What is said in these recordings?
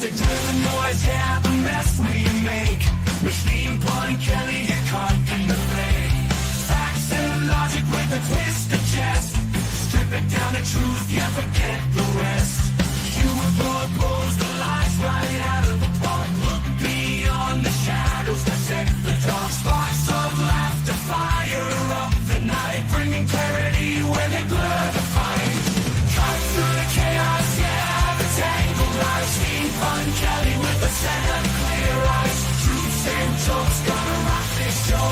music to the noise, yeah, the mess we make. Machine Pun Kelly, get caught in the fray. Facts and logic with a twist of chest. Strip it down to truth, yeah, forget the rest. Humor pulls the lies right out of the park. Look beyond the shadows that set the dark. Sparks of laughter fire up the night, bringing clarity where they blur the fight. Cut through the chaos, yeah, the tangled lies. Machine Pun Kelly with a set of clear eyes. Truths and jokes gonna rock this show.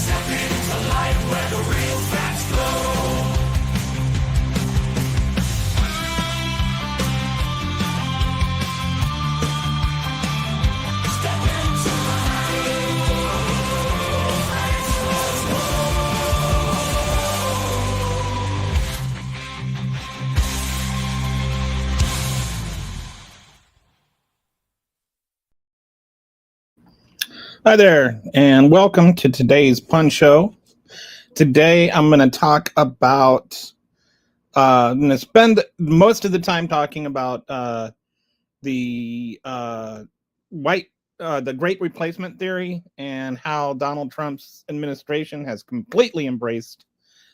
Step into light where the real facts glow. Hi there, and welcome to today's Pun Show. Today, I'm going to talk about, I'm going to spend most of the time talking about the Great Replacement Theory and how Donald Trump's administration has completely embraced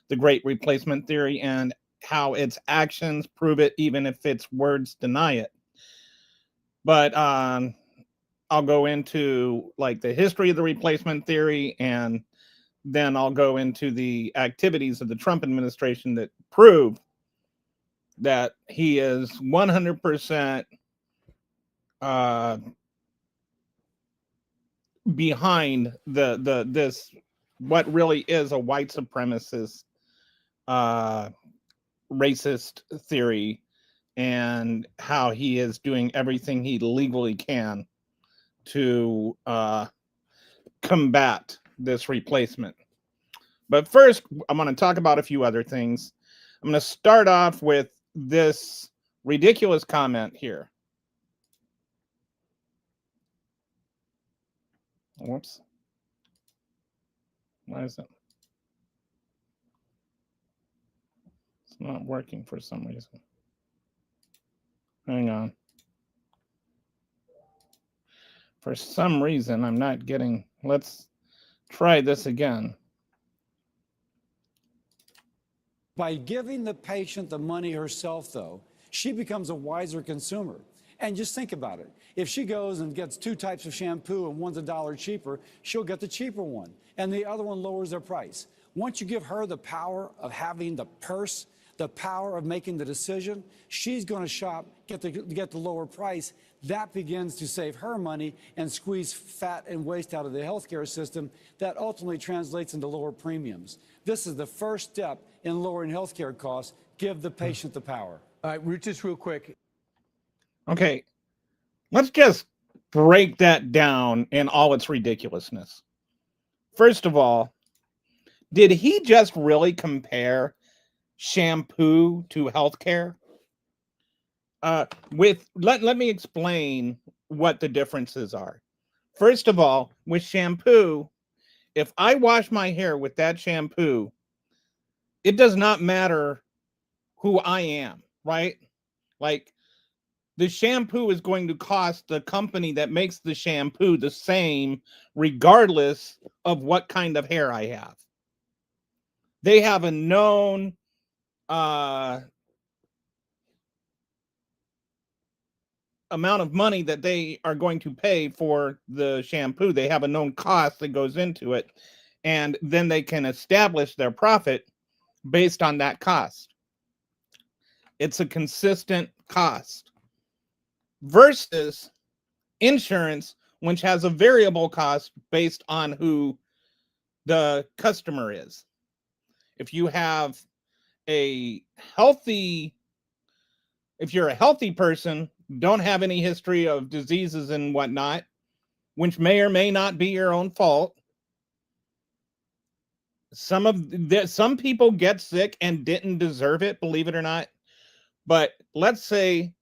the Great Replacement Theory and how its actions prove it, even if its words deny it. But I'll go into like the history of the replacement theory, and then I'll go into the activities of the Trump administration that prove that he is 100% behind this what really is a white supremacist racist theory, and how he is doing everything he legally can to combat this replacement. But first, I'm going to talk about a few other things. I'm going to start off with this ridiculous comment here. Whoops. Why is it? It's not working for some reason. Hang on. For some reason, I'm not getting... Let's try this again. By giving the patient the money herself, though, she becomes a wiser consumer. And just think about it. If she goes and gets 2 types of shampoo and one's $1 cheaper, she'll get the cheaper one, and the other one lowers their price. Once you give her the power of having the purse, the power of making the decision, she's going to shop, get the lower price. That begins to save her money and squeeze fat and waste out of the healthcare system. That ultimately translates into lower premiums. This is the first step in lowering healthcare costs. Give the patient the power. All right, just real quick. Okay, let's just break that down in all its ridiculousness. First of all, did he just really compare shampoo to healthcare? Let me explain what the differences are. First of all, with shampoo, if I wash my hair with that shampoo, it does not matter who I am, right? Like, the shampoo is going to cost the company that makes the shampoo the same, regardless of what kind of hair I have. They have a known amount of money that they are going to pay for the shampoo. They have a known cost that goes into it, and then they can establish their profit based on that cost. It's a consistent cost versus insurance, which has a variable cost based on who the customer is. If you have if you're a healthy person, don't have any history of diseases and whatnot, which may or may not be your own fault. Some people get sick and didn't deserve it, believe it or not. But let's say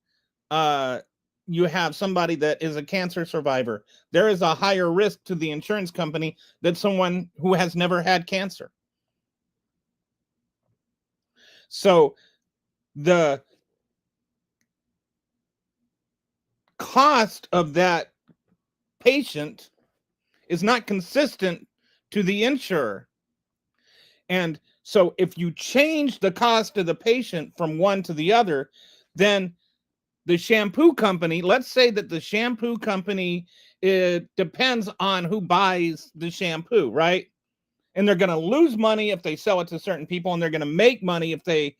you have somebody that is a cancer survivor. There is a higher risk to the insurance company than someone who has never had cancer. So the cost of that patient is not consistent to the insurer. And so if you change the cost of the patient from one to the other, then the shampoo company, let's say that the shampoo company, it depends on who buys the shampoo, right? And they're going to lose money if they sell it to certain people, and they're going to make money if they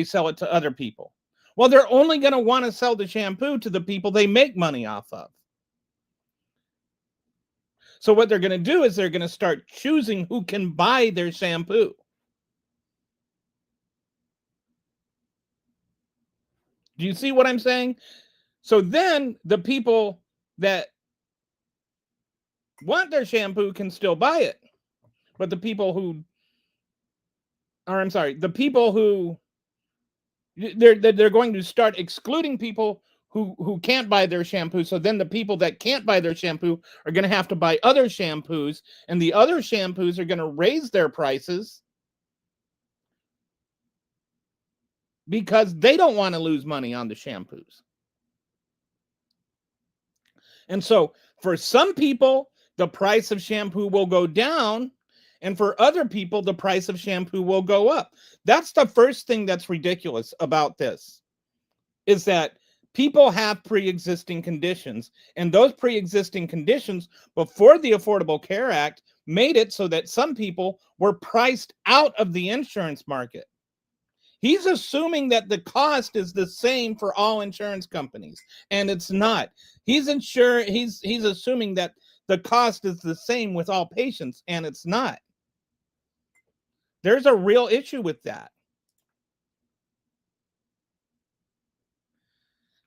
sell it to other people. Well, they're only going to want to sell the shampoo to the people they make money off of. So what they're going to do is they're going to start choosing who can buy their shampoo. Do you see what I'm saying? So then the people that want their shampoo can still buy it. But the people who they're going to start excluding people who can't buy their shampoo. So then the people that can't buy their shampoo are going to have to buy other shampoos, and the other shampoos are going to raise their prices because they don't want to lose money on the shampoos. And so for some people, the price of shampoo will go down, and for other people, the price of shampoo will go up. That's the first thing that's ridiculous about this, is that people have pre-existing conditions, and those pre-existing conditions before the Affordable Care Act made it so that some people were priced out of the insurance market. He's assuming that the cost is the same for all insurance companies, and it's not. He's assuming that the cost is the same with all patients, and it's not. There's a real issue with that.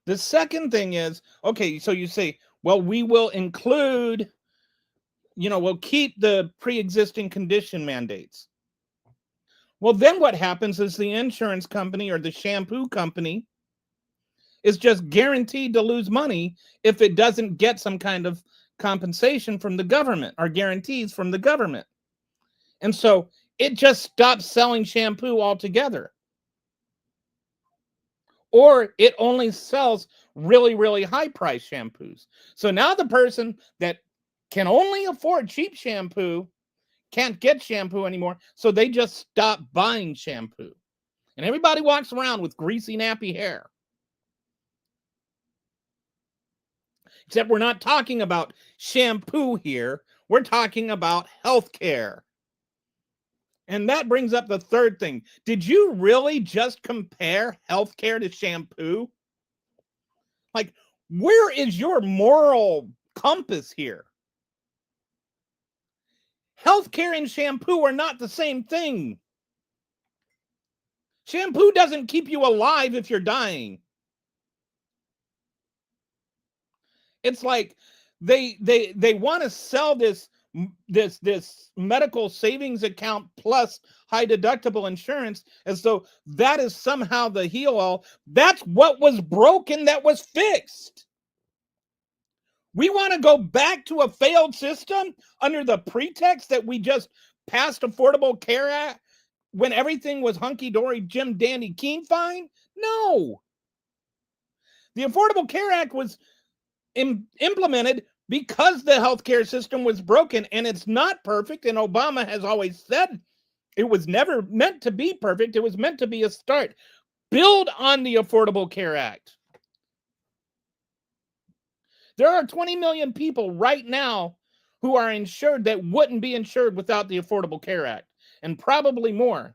The second thing is, okay, so you say, well, we will include, we'll keep the pre-existing condition mandates. Well, then what happens is the insurance company or the shampoo company is just guaranteed to lose money if it doesn't get some kind of compensation from the government or guarantees from the government. And so it just stops selling shampoo altogether. Or it only sells really, really high price shampoos. So now the person that can only afford cheap shampoo can't get shampoo anymore. So they just stop buying shampoo. And everybody walks around with greasy, nappy hair. Except we're not talking about shampoo here. We're talking about healthcare. And that brings up the third thing. Did you really just compare healthcare to shampoo? Like, where is your moral compass here? Healthcare and shampoo are not the same thing. Shampoo doesn't keep you alive if you're dying. It's like they want to sell this medical savings account plus high deductible insurance as though that is somehow the heal all. That's what was broken that was fixed. We want to go back to a failed system under the pretext that we just passed Affordable Care Act when everything was hunky-dory, Jim Dandy Keen fine? No. The Affordable Care Act was implemented because the healthcare system was broken, and it's not perfect. And Obama has always said it was never meant to be perfect. It was meant to be a start. Build on the Affordable Care Act. There are 20 million people right now who are insured that wouldn't be insured without the Affordable Care Act, and probably more.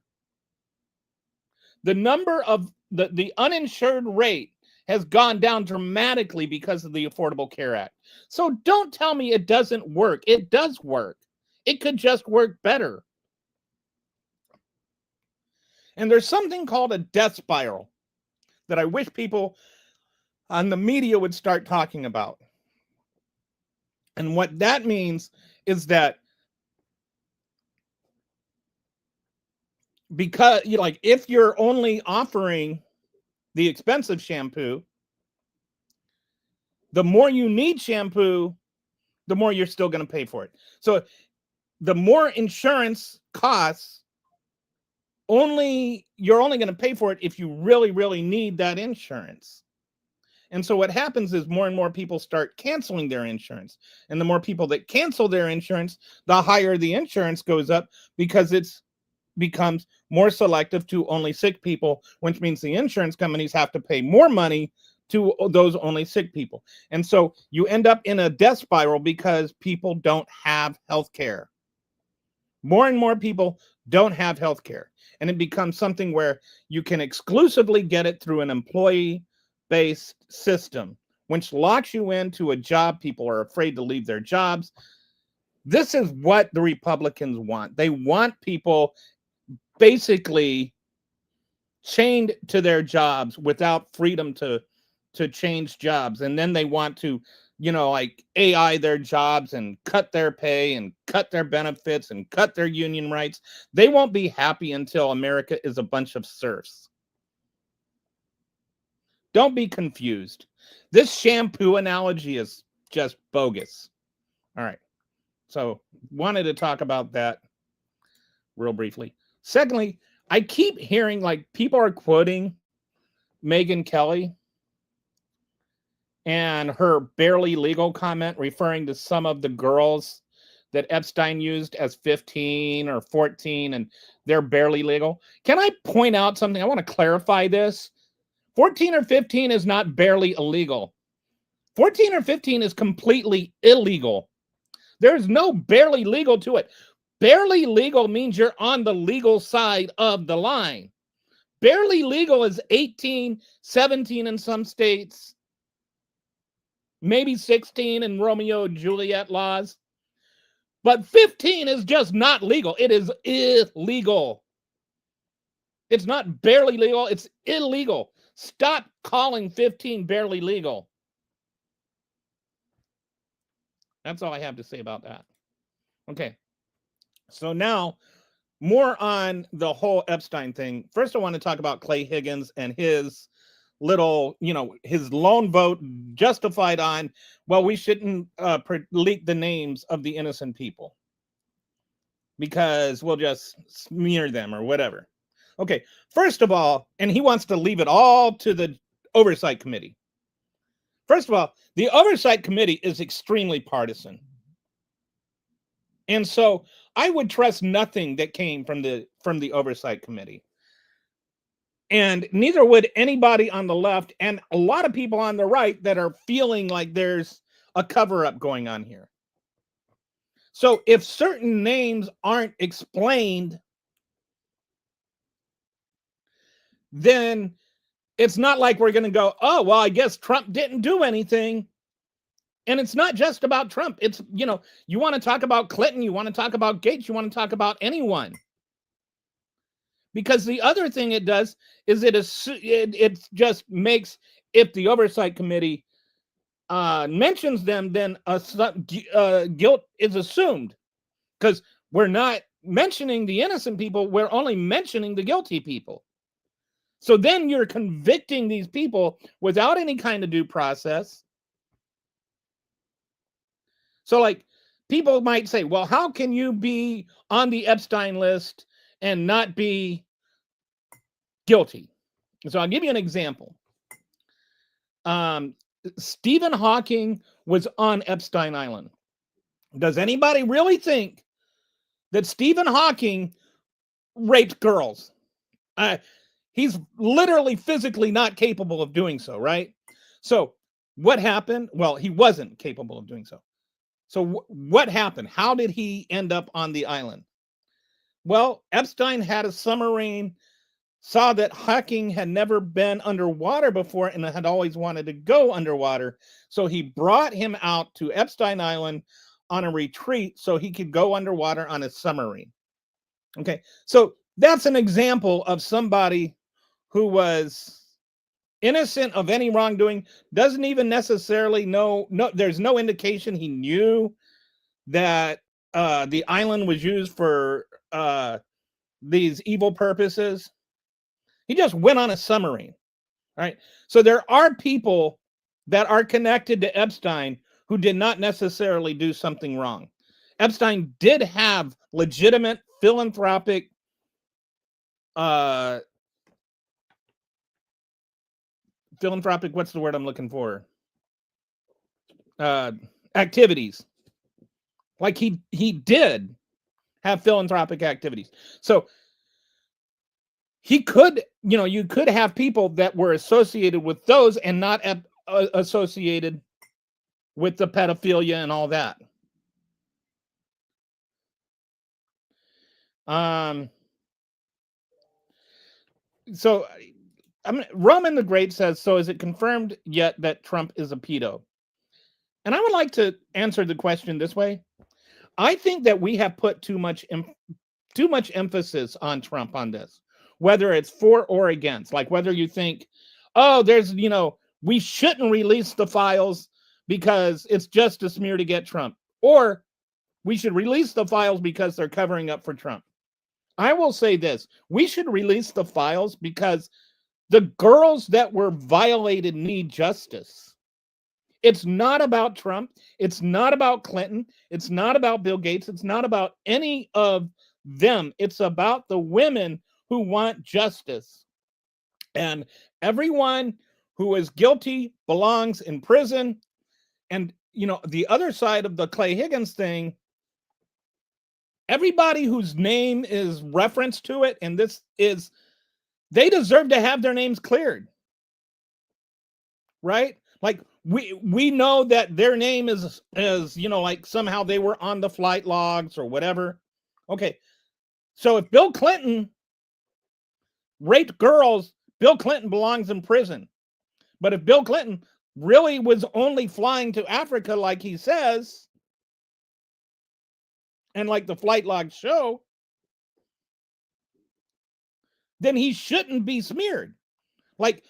The number of the uninsured rate has gone down dramatically because of the Affordable Care Act. So don't tell me it doesn't work. It does work. It could just work better. And there's something called a death spiral that I wish people on the media would start talking about. And what that means is that because if you're only offering the expensive shampoo, the more you need shampoo, the more you're still going to pay for it. So the more insurance costs, you're only going to pay for it if you really, really need that insurance. And so what happens is more and more people start canceling their insurance. And the more people that cancel their insurance, the higher the insurance goes up, because it's becomes more selective to only sick people, which means the insurance companies have to pay more money to those only sick people. And so you end up in a death spiral because people don't have health care. More and more people don't have health care. And it becomes something where you can exclusively get it through an employee-based system, which locks you into a job. People are afraid to leave their jobs. This is what the Republicans want. They want people basically chained to their jobs without freedom to change jobs. And then they want to, like AI their jobs and cut their pay and cut their benefits and cut their union rights. They won't be happy until America is a bunch of serfs. Don't be confused. This shampoo analogy is just bogus. All right. So wanted to talk about that real briefly. Secondly, I keep hearing like people are quoting Megyn Kelly and her barely legal comment referring to some of the girls that Epstein used as 15 or 14 and they're barely legal. Can I point out something? I want to clarify this. 14 or 15 is not barely illegal. 14 or 15 is completely illegal. There's no barely legal to it. Barely legal means you're on the legal side of the line. Barely legal is 18, 17 in some states, maybe 16 in Romeo and Juliet laws. But 15 is just not legal. It is illegal. It's not barely legal. It's illegal. Stop calling 15 barely legal. That's all I have to say about that. Okay. So now, more on the whole Epstein thing. First, I want to talk about Clay Higgins and his little, his lone vote justified on, well, we shouldn't leak the names of the innocent people because we'll just smear them or whatever. Okay, first of all, and he wants to leave it all to the Oversight Committee. First of all, the Oversight Committee is extremely partisan. And so I would trust nothing that came from the Oversight Committee. And neither would anybody on the left and a lot of people on the right that are feeling like there's a cover-up going on here. So if certain names aren't explained, then it's not like we're going to go, oh, well, I guess Trump didn't do anything. And it's not just about Trump. It's, you want to talk about Clinton, you want to talk about Gates, you want to talk about anyone. Because the other thing it does is it just makes, if the Oversight Committee mentions them, then guilt is assumed. Because we're not mentioning the innocent people, we're only mentioning the guilty people. So then you're convicting these people without any kind of due process. So like people might say, well, how can you be on the Epstein list and not be guilty? So I'll give you an example. Stephen Hawking was on Epstein Island. Does anybody really think that Stephen Hawking raped girls? He's literally physically not capable of doing so, right? So what happened? Well, he wasn't capable of doing so. So what happened? How did he end up on the island? Well, Epstein had a submarine, saw that Hawking had never been underwater before and had always wanted to go underwater. So he brought him out to Epstein Island on a retreat so he could go underwater on a submarine. Okay, so that's an example of somebody who was innocent of any wrongdoing, doesn't even necessarily know, there's no indication he knew that the island was used for these evil purposes. He just went on a submarine. All right. So there are people that are connected to Epstein who did not necessarily do something wrong. Epstein did have legitimate philanthropic philanthropic, what's the word I'm looking for? Activities. Like he did have philanthropic activities. So he could, you could have people that were associated with those and not associated with the pedophilia and all that. So Roman the Great says, so is it confirmed yet that Trump is a pedo? And I would like to answer the question this way. I think that we have put too much emphasis on Trump on this, whether it's for or against. Like whether you think, oh, we shouldn't release the files because it's just a smear to get Trump, or we should release the files because they're covering up for Trump. I will say this: we should release the files because the girls that were violated need justice. It's not about Trump. It's not about Clinton. It's not about Bill Gates. It's not about any of them. It's about the women who want justice. And everyone who is guilty belongs in prison. And, the other side of the Clay Higgins thing, everybody whose name is referenced to it, and they deserve to have their names cleared. Right? Like we know that their name is like somehow they were on the flight logs or whatever. Okay. So if Bill Clinton raped girls, Bill Clinton belongs in prison. But if Bill Clinton really was only flying to Africa like he says, and like the flight logs show, then he shouldn't be smeared. Like,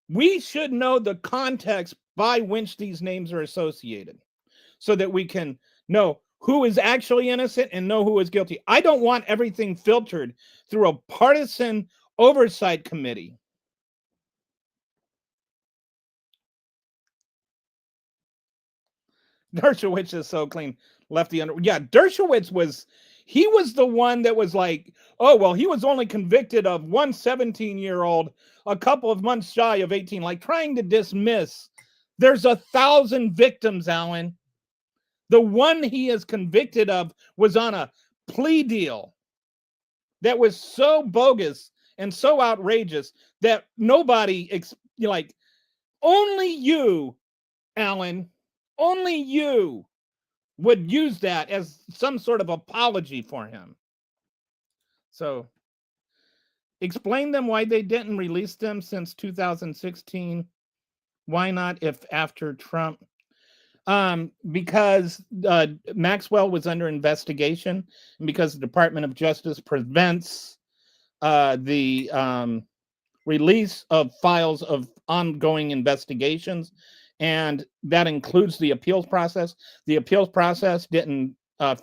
we should know the context by which these names are associated so that we can know who is actually innocent and know who is guilty. I don't want everything filtered through a partisan oversight committee. Dershowitz is so clean. Lefty under. Yeah, Dershowitz was the one that was like, oh, well, he was only convicted of one 17-year-old, a couple of months shy of 18, like trying to dismiss. There's 1,000 victims, Alan. The one he is convicted of was on a plea deal that was so bogus and so outrageous that nobody, only you, Alan, only you would use that as some sort of apology for him. So explain them why they didn't release them since 2016. Why not if after Trump? Because Maxwell was under investigation, and because the Department of Justice prevents the release of files of ongoing investigations, and that includes the appeals process. The appeals process didn't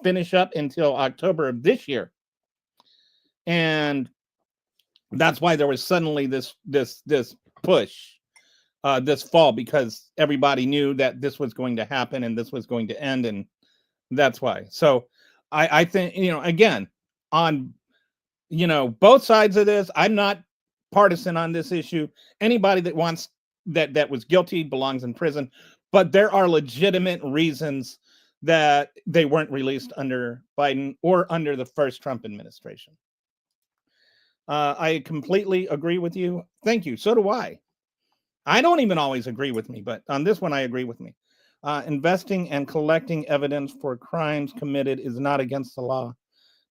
finish up until October of this year, and that's why there was suddenly this push this fall, because everybody knew that this was going to happen and this was going to end, and that's why. So I think, again, on both sides of this, I'm not partisan on this issue. Anybody that wants that was guilty belongs in prison, but there are legitimate reasons that they weren't released under Biden or under the first Trump administration. I completely agree with you. Thank you. So do I. I don't even always agree with me, but on this one, I agree with me. Investing and collecting evidence for crimes committed is not against the law.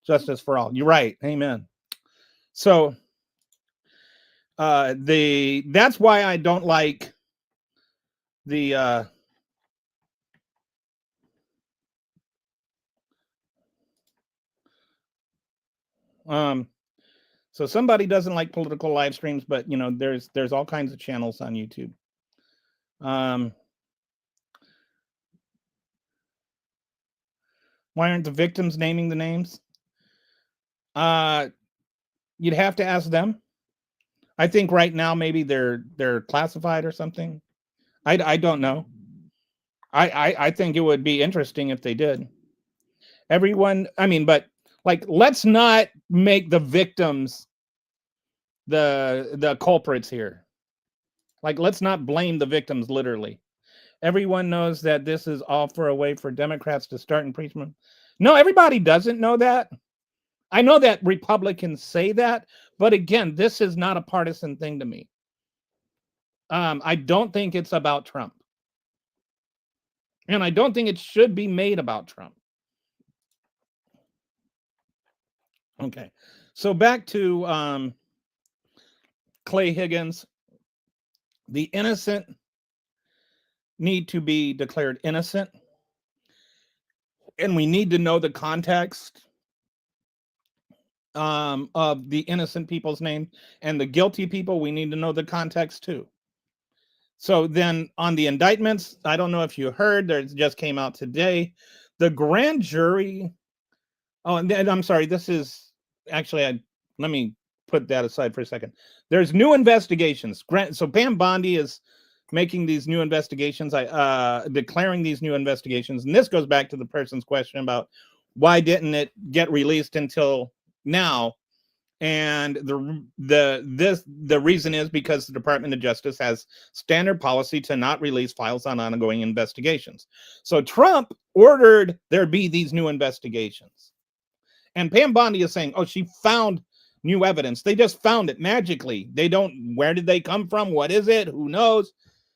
Justice for all. You're right. Amen. So that's why I don't like the so somebody doesn't like political live streams, but there's all kinds of channels on YouTube. Why aren't the victims naming the names? You'd have to ask them. I think right now maybe they're classified or something. I don't know. I think it would be interesting if they did. Everyone, but let's not make the victims the culprits here. Like, let's not blame the victims literally. Everyone knows that this is all for a way for Democrats to start impeachment. No, everybody doesn't know that. I know that Republicans say that, but again, this is not a partisan thing to me. I don't think it's about Trump. And I don't think it should be made about Trump. Okay. So back to Clay Higgins. The innocent need to be declared innocent. And we need to know the context of the innocent people's name, and the guilty people, we need to know the context too. So then on the indictments, I don't know if you heard, there just came out today, the grand jury. Oh, and then, I'm sorry, this is actually, let me put that aside for a second. There's new investigations. So Pam Bondi is making these new investigations, declaring these new investigations. And this goes back to the person's question about why didn't it get released until now? And the reason is because the Department of Justice has standard policy to not release files on ongoing investigations. So Trump ordered there be these new investigations. And Pam Bondi is saying, oh, she found new evidence. They just found it magically. They don't, where did they come from? What is it? Who knows?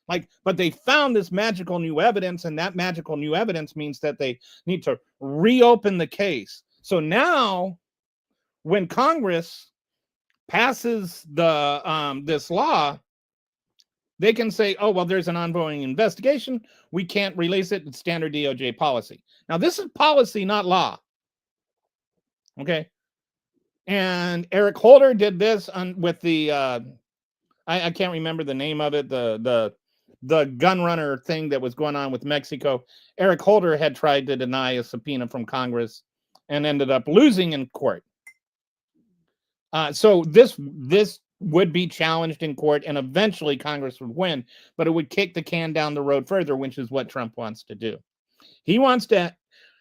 Like, but they found this magical new evidence, and that magical new evidence means that they need to reopen the case. So now, when Congress passes the this law, they can say, oh, well, there's an ongoing investigation. We can't release it. It's standard DOJ policy. Now, this is policy, not law. Okay. And Eric Holder did this with the, I can't remember the name of it, the gun runner thing that was going on with Mexico. Eric Holder had tried to deny a subpoena from Congress and ended up losing in court. So this would be challenged in court, and eventually Congress would win, but it would kick the can down the road further, which is what Trump wants to do. He wants to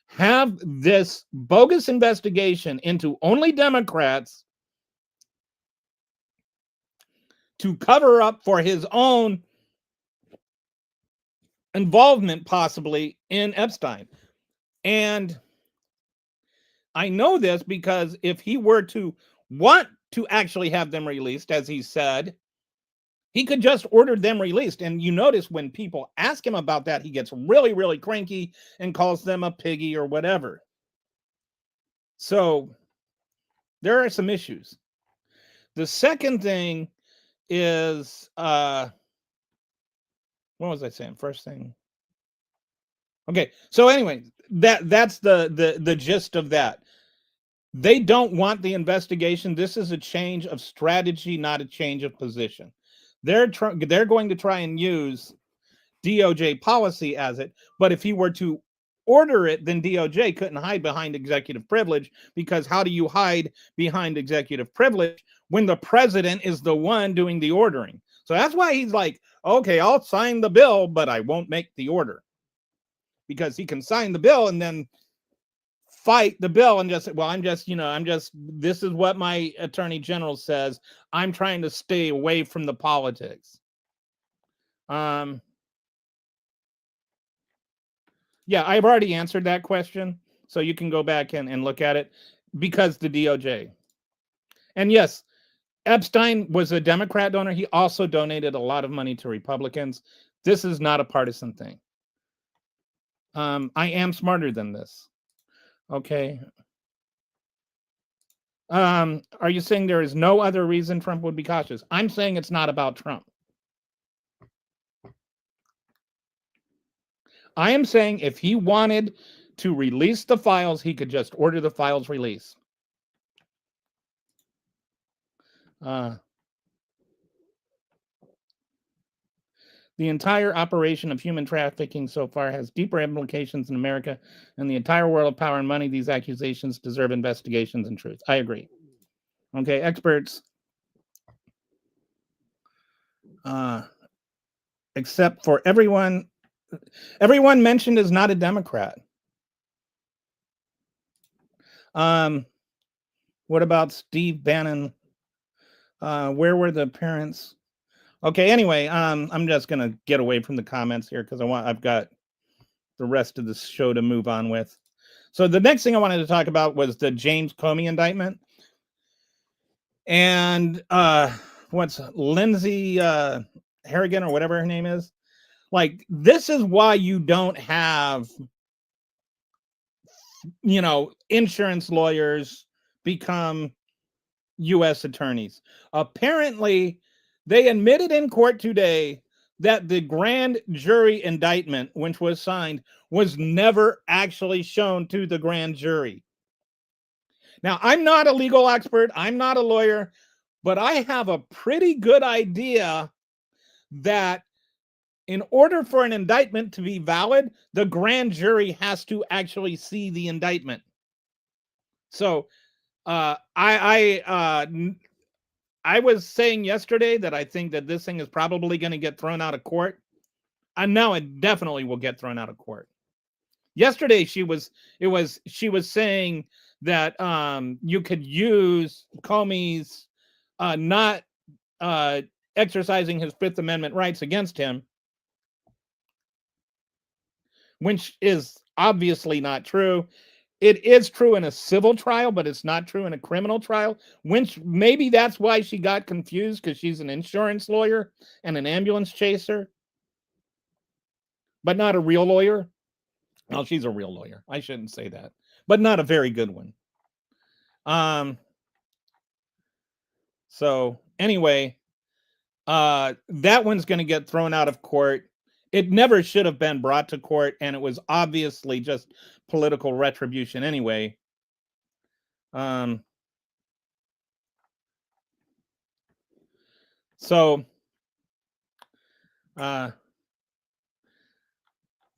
have this bogus investigation into only Democrats to cover up for his own involvement, possibly, in Epstein. And I know this because if he were to want to actually have them released, as he said, he could just order them released. And you notice when people ask him about that, he gets really, really cranky and calls them a piggy or whatever. So there are some issues. The second thing is, what was I saying? First thing. Okay. So anyway, that's the gist of that. They don't want the investigation. This is a change of strategy, not a change of position. They're going to try and use DOJ policy as it, but if he were to order it, then DOJ couldn't hide behind executive privilege, because how do you hide behind executive privilege when the president is the one doing the ordering? So that's why he's like, okay, I'll sign the bill, but I won't make the order, because he can sign the bill and then fight the bill and just say, well, this is what my attorney general says. I'm trying to stay away from the politics. Yeah, I've already answered that question, so you can go back and look at it, because the DOJ. And yes, Epstein was a Democrat donor. He also donated a lot of money to Republicans. This is not a partisan thing. I am smarter than this. Okay. Are you saying there is no other reason Trump would be cautious? I'm saying it's not about Trump. I am saying if he wanted to release the files, he could just order the files released. The entire operation of human trafficking so far has deeper implications in America and the entire world of power and money. These accusations deserve investigations and truth. I agree. Okay, experts. Except for everyone mentioned is not a Democrat. What about Steve Bannon? Where were the parents? Okay, anyway, I'm just gonna get away from the comments here because I've got the rest of the show to move on with. So the next thing I wanted to talk about was the James Comey indictment. And what's Lindsay Harrigan or whatever her name is? Like, this is why you don't have, insurance lawyers become U.S. attorneys. Apparently, they admitted in court today that the grand jury indictment, which was signed, was never actually shown to the grand jury. Now, I'm not a legal expert, I'm not a lawyer, but I have a pretty good idea that in order for an indictment to be valid, the grand jury has to actually see the indictment. So I was saying yesterday that I think that this thing is probably going to get thrown out of court. And now it definitely will get thrown out of court. Yesterday she was saying that you could use Comey's not exercising his Fifth Amendment rights against him, which is obviously not true. It is true in a civil trial, but it's not true in a criminal trial, which maybe that's why she got confused, because she's an insurance lawyer and an ambulance chaser, but not a real lawyer. Well, she's a real lawyer. I shouldn't say that, but not a very good one. So anyway, that one's going to get thrown out of court. It never should have been brought to court, and it was obviously just political retribution anyway. So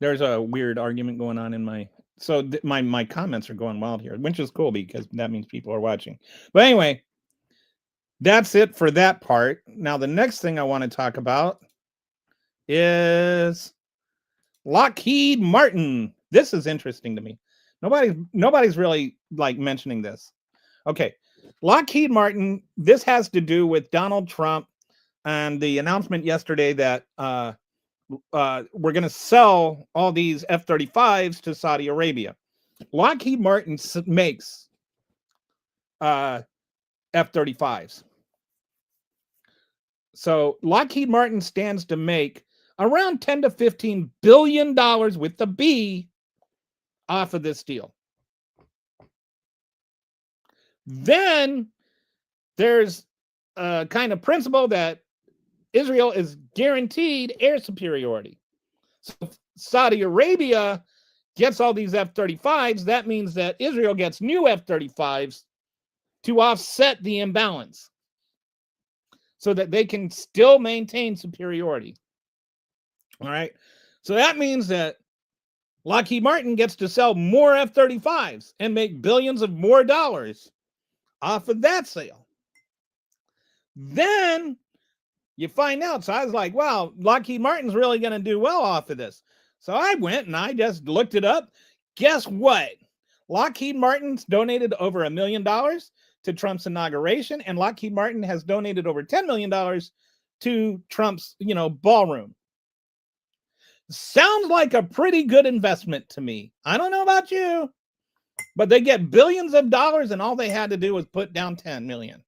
there's a weird argument going on in my my comments are going wild here, which is cool because that means people are watching. But anyway, that's it for that part. Now the next thing I want to talk about is Lockheed Martin. This is interesting to me. Nobody's really like mentioning this. Okay, Lockheed Martin. This has to do with Donald Trump and the announcement yesterday that we're going to sell all these F-35s to Saudi Arabia. Lockheed Martin makes F-35s. So Lockheed Martin stands to make around $10 to $15 billion with the B off of this deal. Then there's a kind of principle that Israel is guaranteed air superiority. So if Saudi Arabia gets all these F-35s, that means that Israel gets new F-35s to offset the imbalance so that they can still maintain superiority. All right. So that means that Lockheed Martin gets to sell more F-35s and make billions of more dollars off of that sale. Then you find out. So I was like, wow, Lockheed Martin's really going to do well off of this. So I went and I just looked it up. Guess what? Lockheed Martin's donated over $1 million to Trump's inauguration, and Lockheed Martin has donated over $10 million to Trump's, ballroom. Sounds like a pretty good investment to me. I don't know about you, but they get billions of dollars, and all they had to do was put down 10 million.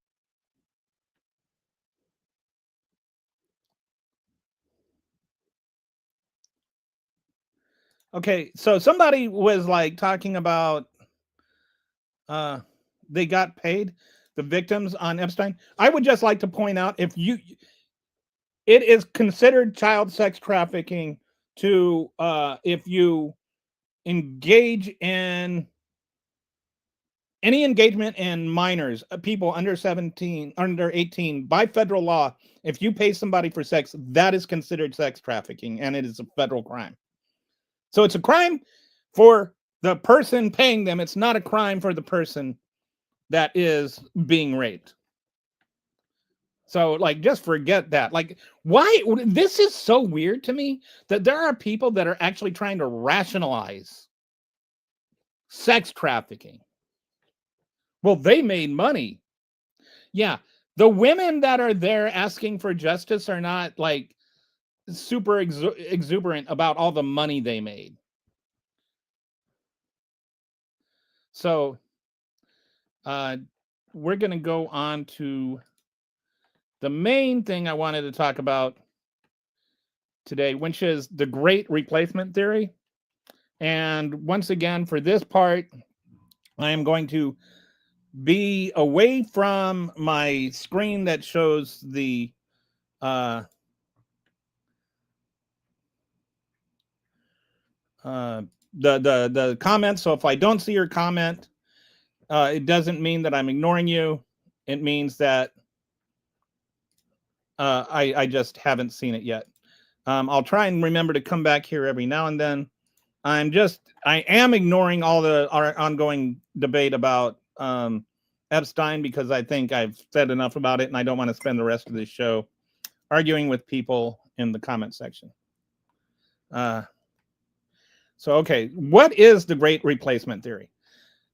Okay, so somebody was like talking about they got paid, the victims on Epstein. I would just like to point out, it is considered child sex trafficking to if you engage in any engagement in minors, people under 18 by federal law. If you pay somebody for sex, that is considered sex trafficking, and it is a federal crime. So it's a crime for the person paying them. It's not a crime for the person that is being raped. So, like, just forget that. Like, why? This is so weird to me that there are people that are actually trying to rationalize sex trafficking. Well, they made money. Yeah, The women that are there asking for justice are not like super exuberant about all the money they made. So we're going to go on to the main thing I wanted to talk about today, which is the great replacement theory. And once again, for this part, I am going to be away from my screen that shows the comments. So if I don't see your comment, it doesn't mean that I'm ignoring you. It means that I just haven't seen it yet. I'll try and remember to come back here every now and then. I am ignoring all our ongoing debate about Epstein, because I think I've said enough about it and I don't want to spend the rest of this show arguing with people in the comment section. So, okay, what is the great replacement theory?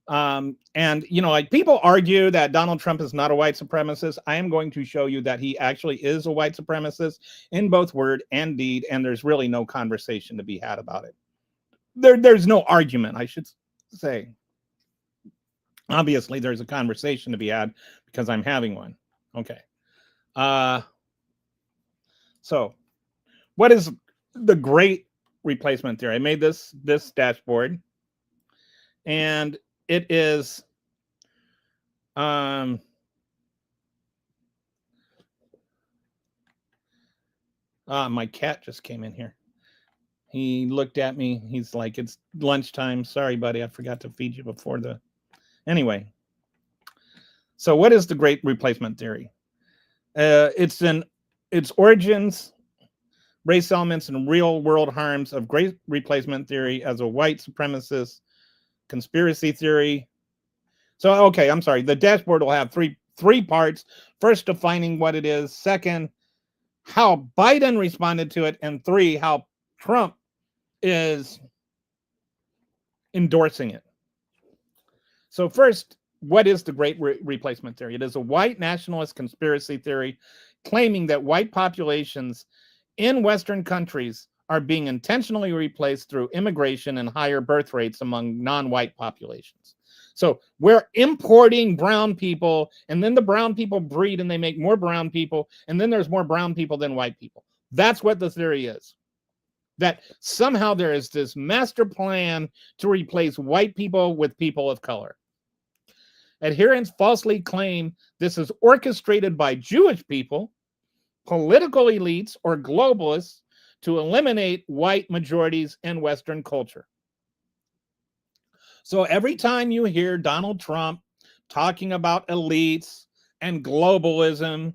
And, you know, like people argue that Donald Trump is not a white supremacist. I am going to show you that he actually is a white supremacist in both word and deed, and there's really no conversation to be had about it. There's no argument, I should say. Obviously, there's a conversation to be had because I'm having one. Okay. So what is the great replacement theory? I made this dashboard, and it is my cat just came in here. He looked at me. He's like, it's lunchtime. Sorry, buddy. I forgot to feed you before the... Anyway. So what is the great replacement theory? Its origins, race elements, and real world harms of great replacement theory as a white supremacist conspiracy theory. So, okay, I'm sorry. The dashboard will have three parts. First, defining what it is. Second, how Biden responded to it. And three, how Trump is endorsing it. So first, what is the great replacement theory? It is a white nationalist conspiracy theory claiming that white populations in Western countries are being intentionally replaced through immigration and higher birth rates among non-white populations. So we're importing brown people, and then the brown people breed and they make more brown people, and then there's more brown people than white people. That's what the theory is. That somehow there is this master plan to replace white people with people of color. Adherents falsely claim this is orchestrated by Jewish people, political elites, or globalists to eliminate white majorities in Western culture. So every time you hear Donald Trump talking about elites and globalism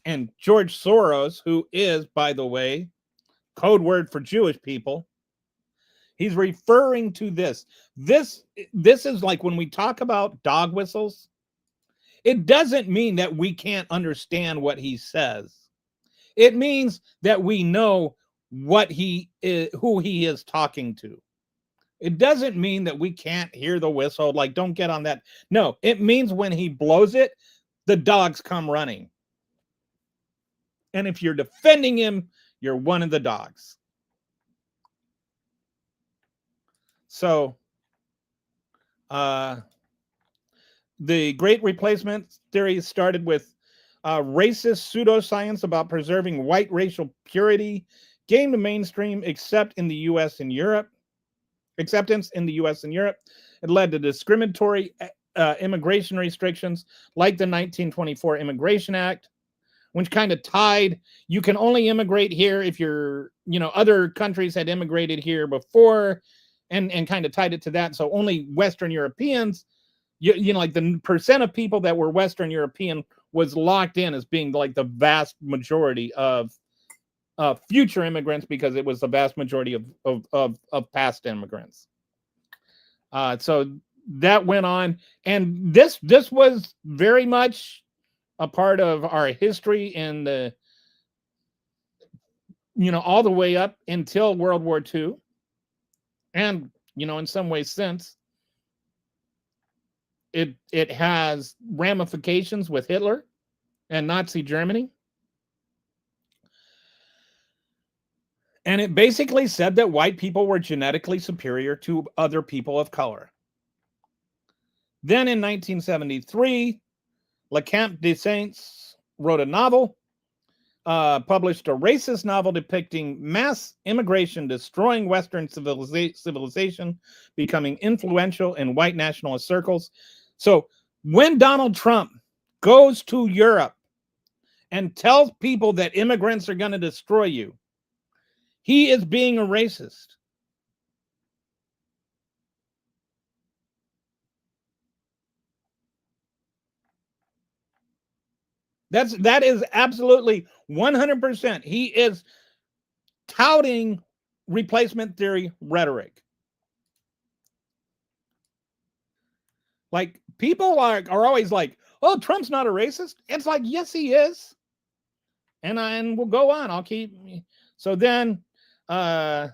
and George Soros, who is, by the way, code word for Jewish people, he's referring to this. This is like when we talk about dog whistles, it doesn't mean that we can't understand what he says. It means that we know what he is, who he is talking to. It doesn't mean that we can't hear the whistle. Like, don't get on that. No, it means when he blows it, the dogs come running. And if you're defending him, you're one of the dogs. So, the great replacement theory started with racist pseudoscience about preserving white racial purity, gained the mainstream acceptance in the U.S. and Europe. It led to discriminatory immigration restrictions like the 1924 Immigration Act, which kind of tied, you can only immigrate here if you're, other countries had immigrated here before, and kind of tied it to that. So only Western Europeans, like the percent of people that were Western European was locked in as being like the vast majority of future immigrants, because it was the vast majority of past immigrants. So that went on, and this was very much a part of our history in the, all the way up until World War II, and in some ways since. It has ramifications with Hitler. and Nazi Germany. And it basically said that white people were genetically superior to other people of color. Then in 1973, LeCamp de Saints wrote a novel, published a racist novel depicting mass immigration destroying Western civilization, becoming influential in white nationalist circles. So when Donald Trump goes to Europe and tells people that immigrants are going to destroy you, he is being a racist. That is absolutely 100%. He is touting replacement theory rhetoric. Like, people are always like, "Oh, Trump's not a racist." It's like, yes, he is. And we'll go on. I'll keep. So then, in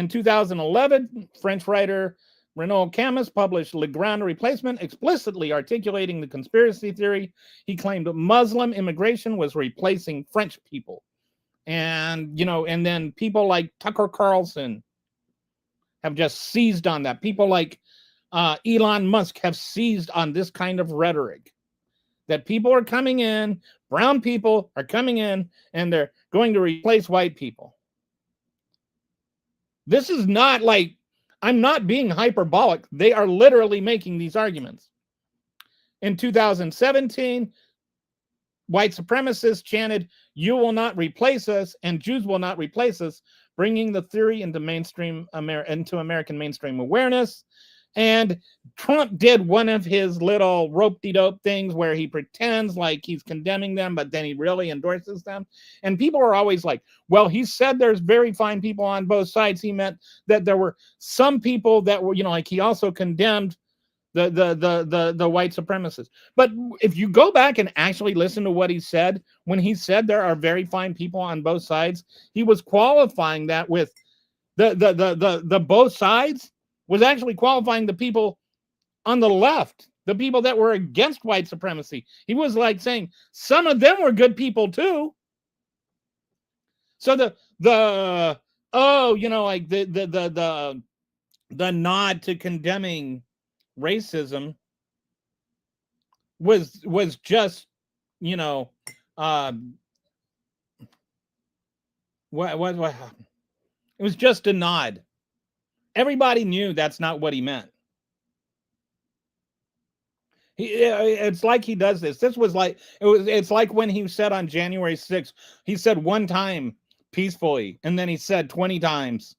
2011, French writer Renaud Camus published Le Grand Replacement, explicitly articulating the conspiracy theory. He claimed Muslim immigration was replacing French people. And, and then people like Tucker Carlson have just seized on that. People like Elon Musk have seized on this kind of rhetoric, that people are coming in, brown people are coming in, and they're going to replace white people. This is not like, I'm not being hyperbolic. They are literally making these arguments. In 2017, white supremacists chanted, "You will not replace us, and Jews will not replace us," bringing the theory into American mainstream awareness. And Trump did one of his little rope-de-dope things where he pretends like he's condemning them, but then he really endorses them. And people are always like, well, he said there's very fine people on both sides. He meant that there were some people that were, like he also condemned the white supremacists. But if you go back and actually listen to what he said, when he said there are very fine people on both sides, he was qualifying that with the both sides was actually qualifying the people on the left, the people that were against white supremacy. He was like saying some of them were good people too. So like the nod to condemning racism was just, what it was just a nod. Everybody knew that's not what he meant. It's like he does this. This was like, it's like when he said on January 6th, he said one time peacefully, and then he said 20 times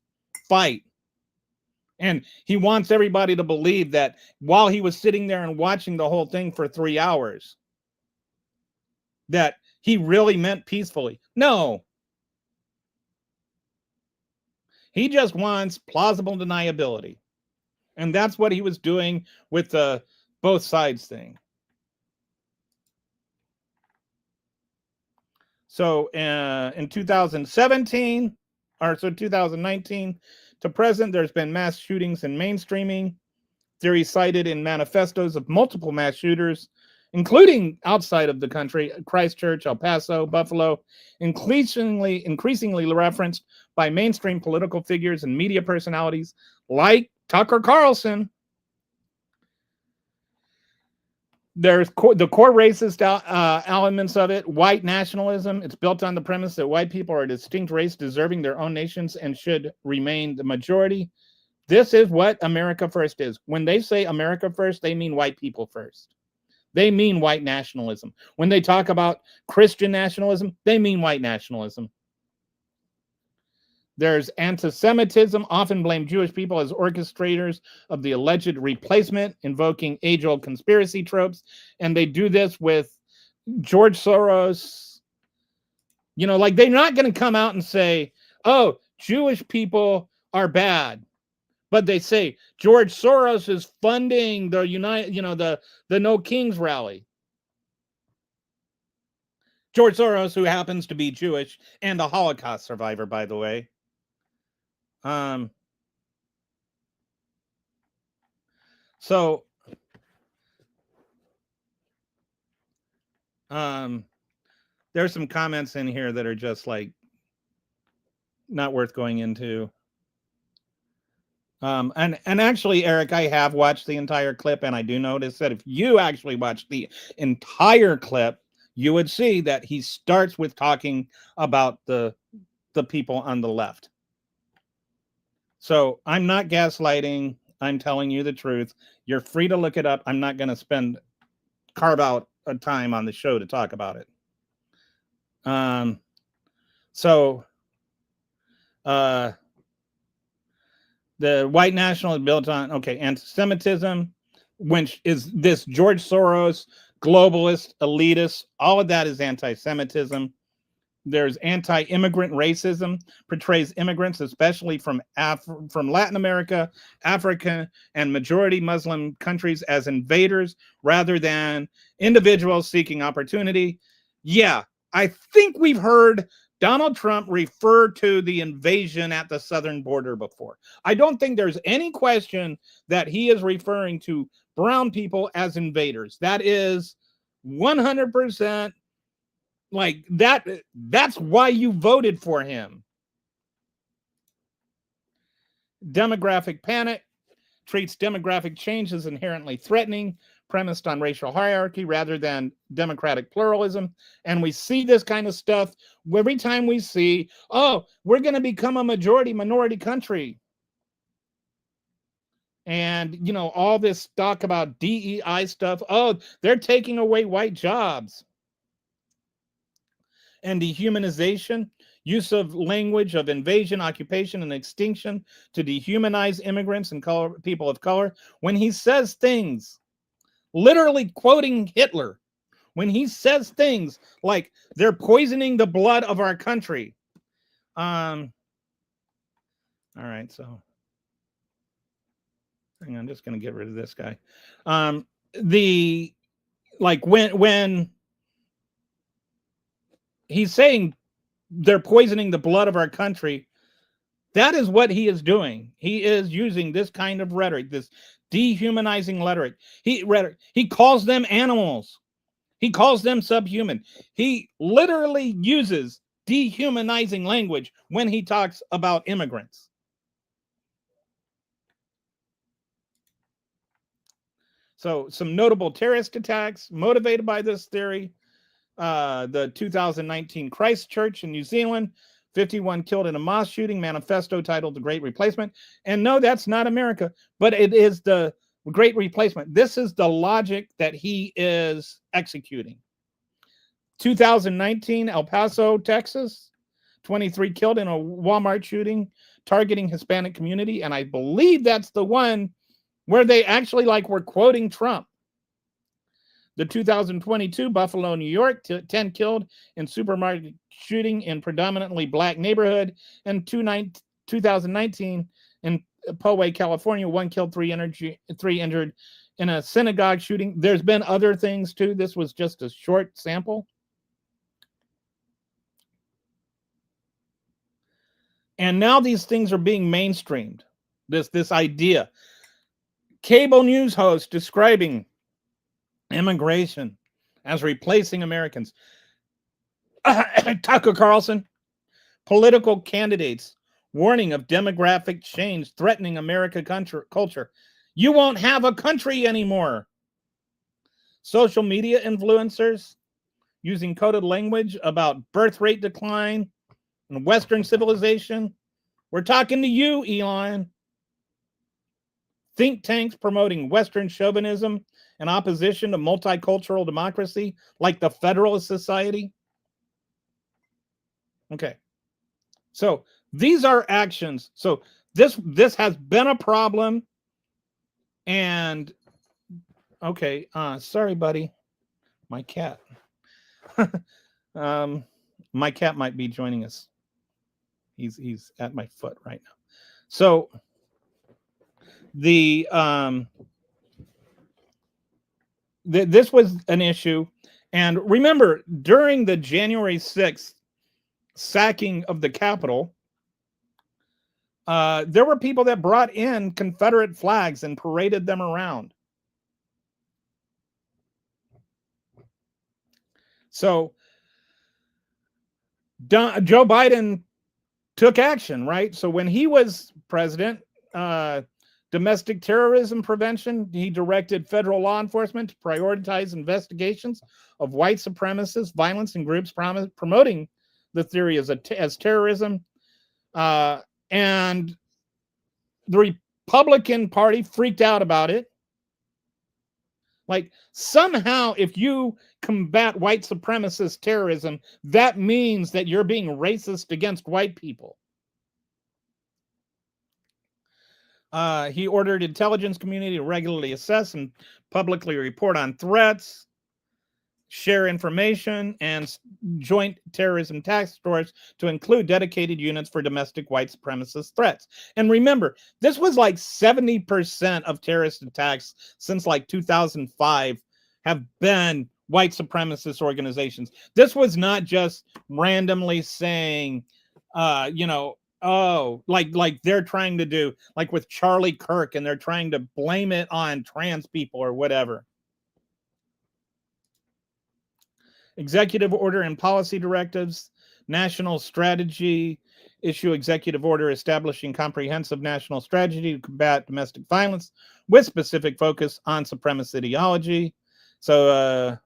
fight. And he wants everybody to believe that while he was sitting there and watching the whole thing for 3 hours, that he really meant peacefully. No. He just wants plausible deniability. And that's what he was doing with the both sides thing. So in 2017, 2019 to present, there's been mass shootings and mainstreaming. Theory cited in manifestos of multiple mass shooters, including outside of the country, Christchurch, El Paso, Buffalo, increasingly referenced by mainstream political figures and media personalities like Tucker Carlson. There's the core racist elements of it. White nationalism. It's built on the premise that white people are a distinct race deserving their own nations and should remain the majority. This is what America First is. When they say America First, they mean white people first. They mean white nationalism. When they talk about Christian nationalism, they mean white nationalism. There's anti-Semitism, often blame Jewish people as orchestrators of the alleged replacement, invoking age-old conspiracy tropes. And they do this with George Soros. Like, they're not going to come out and say, oh, Jewish people are bad. But they say George Soros is funding the the No Kings rally. George Soros, who happens to be Jewish and a Holocaust survivor, by the way. So There's some comments in here that are just like not worth going into. And actually, Eric, I have watched the entire clip, and I do notice that if you actually watch the entire clip, you would see that he starts with talking about the people on the left. So I'm not gaslighting. I'm telling you the truth. You're free to look it up. I'm not going to carve out a time on the show to talk about it. So the white nationalism built on, anti-Semitism, which is this George Soros, globalist, elitist, all of that is anti-Semitism. There's anti-immigrant racism, portrays immigrants, especially from Latin America, Africa, and majority Muslim countries as invaders rather than individuals seeking opportunity. Yeah, I think we've heard Donald Trump refer to the invasion at the southern border before. I don't think there's any question that he is referring to brown people as invaders. That is 100% like that. That's why you voted for him. Demographic panic treats demographic change as inherently threatening, premised on racial hierarchy rather than democratic pluralism. And we see this kind of stuff every time we see, oh, we're going to become a minority country. And, you know, all this talk about DEI stuff. Oh, they're taking away white jobs. And dehumanization, use of language of invasion, occupation, and extinction to dehumanize immigrants and people of color. When he says things, literally quoting Hitler, when he says things like they're poisoning the blood of our country. All right, so hang on, I'm just going to get rid of this guy. When he's saying they're poisoning the blood of our country, that is what he is doing. He is using this kind of rhetoric, this dehumanizing rhetoric. He calls them animals. He calls them subhuman. He literally uses dehumanizing language when he talks about immigrants. So some notable terrorist attacks motivated by this theory. The 2019 Christchurch in New Zealand, 51 killed in a mosque shooting, manifesto titled The Great Replacement. And no, that's not America, but it is the Great Replacement. This is the logic that he is executing. 2019 El Paso, Texas, 23 killed in a Walmart shooting targeting Hispanic community. And I believe that's the one where they actually were quoting Trump. The 2022 Buffalo, New York, 10 killed in supermarket shooting in predominantly black neighborhood. And 2019 in Poway, California, 1 killed, 3 injured in a synagogue shooting. There's been other things too. This was just a short sample. And now these things are being mainstreamed. This idea. Cable news host describing immigration as replacing Americans. Tucker Carlson, political candidates warning of demographic change threatening American culture. You won't have a country anymore. Social media influencers using coded language about birth rate decline and Western civilization. We're talking to you, Elon. Think tanks promoting Western chauvinism in opposition to multicultural democracy, like the Federalist Society. Okay. So these are actions. So this has been a problem. And okay, sorry, buddy. My cat. My cat might be joining us. He's at my foot right now. So this was an issue. And remember, during the January 6th sacking of the Capitol, there were people that brought in Confederate flags and paraded them around. So Joe Biden took action, right? So when he was president, domestic terrorism prevention, he directed federal law enforcement to prioritize investigations of white supremacist violence and groups promoting the theory as terrorism. And the Republican Party freaked out about it. Like, somehow, if you combat white supremacist terrorism, that means that you're being racist against white people. He ordered intelligence community to regularly assess and publicly report on threats, share information, and joint terrorism task force to include dedicated units for domestic white supremacist threats. And remember, this was like 70% of terrorist attacks since like 2005 have been white supremacist organizations. This was not just randomly saying, oh, like they're trying to do, like with Charlie Kirk, and they're trying to blame it on trans people or whatever. Executive order and policy directives, national strategy, issue executive order establishing comprehensive national strategy to combat domestic violence with specific focus on supremacist ideology. So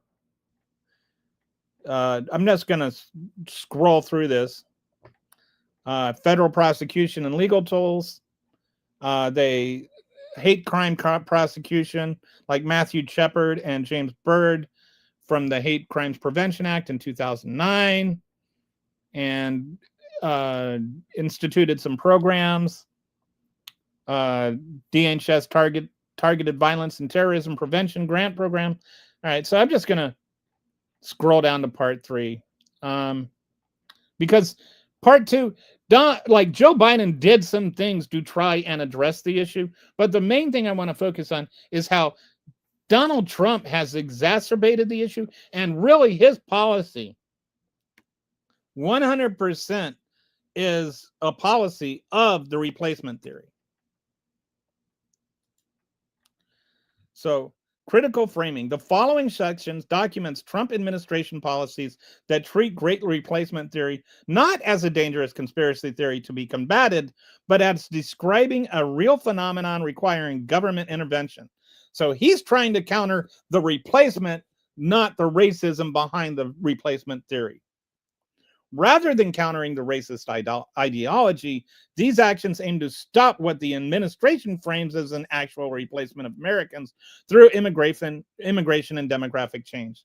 I'm just going to scroll through this. Federal prosecution and legal tools. They hate crime prosecution, like Matthew Shepard and James Byrd from the Hate Crimes Prevention Act in 2009, and instituted some programs. DHS Targeted Violence and Terrorism Prevention Grant Program. All right, so I'm just going to scroll down to part 3, because part 2, like Joe Biden did some things to try and address the issue, but the main thing I want to focus on is how Donald Trump has exacerbated the issue, and really his policy 100% is a policy of the replacement theory. So, critical framing. The following sections documents Trump administration policies that treat great replacement theory not as a dangerous conspiracy theory to be combated, but as describing a real phenomenon requiring government intervention. So he's trying to counter the replacement, not the racism behind the replacement theory. Rather than countering the racist ideology, these actions aim to stop what the administration frames as an actual replacement of Americans through immigration and demographic change.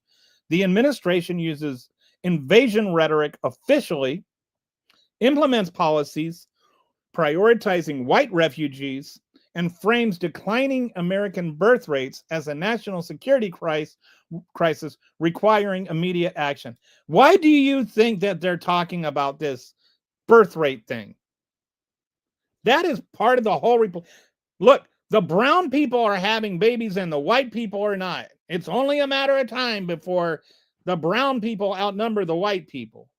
The administration uses invasion rhetoric officially, implements policies prioritizing white refugees, and frames declining American birth rates as a national security crisis requiring immediate action. Why do you think that they're talking about this birth rate thing? That is part of the whole look, the brown people are having babies and the white people are not. It's only a matter of time before the brown people outnumber the white people.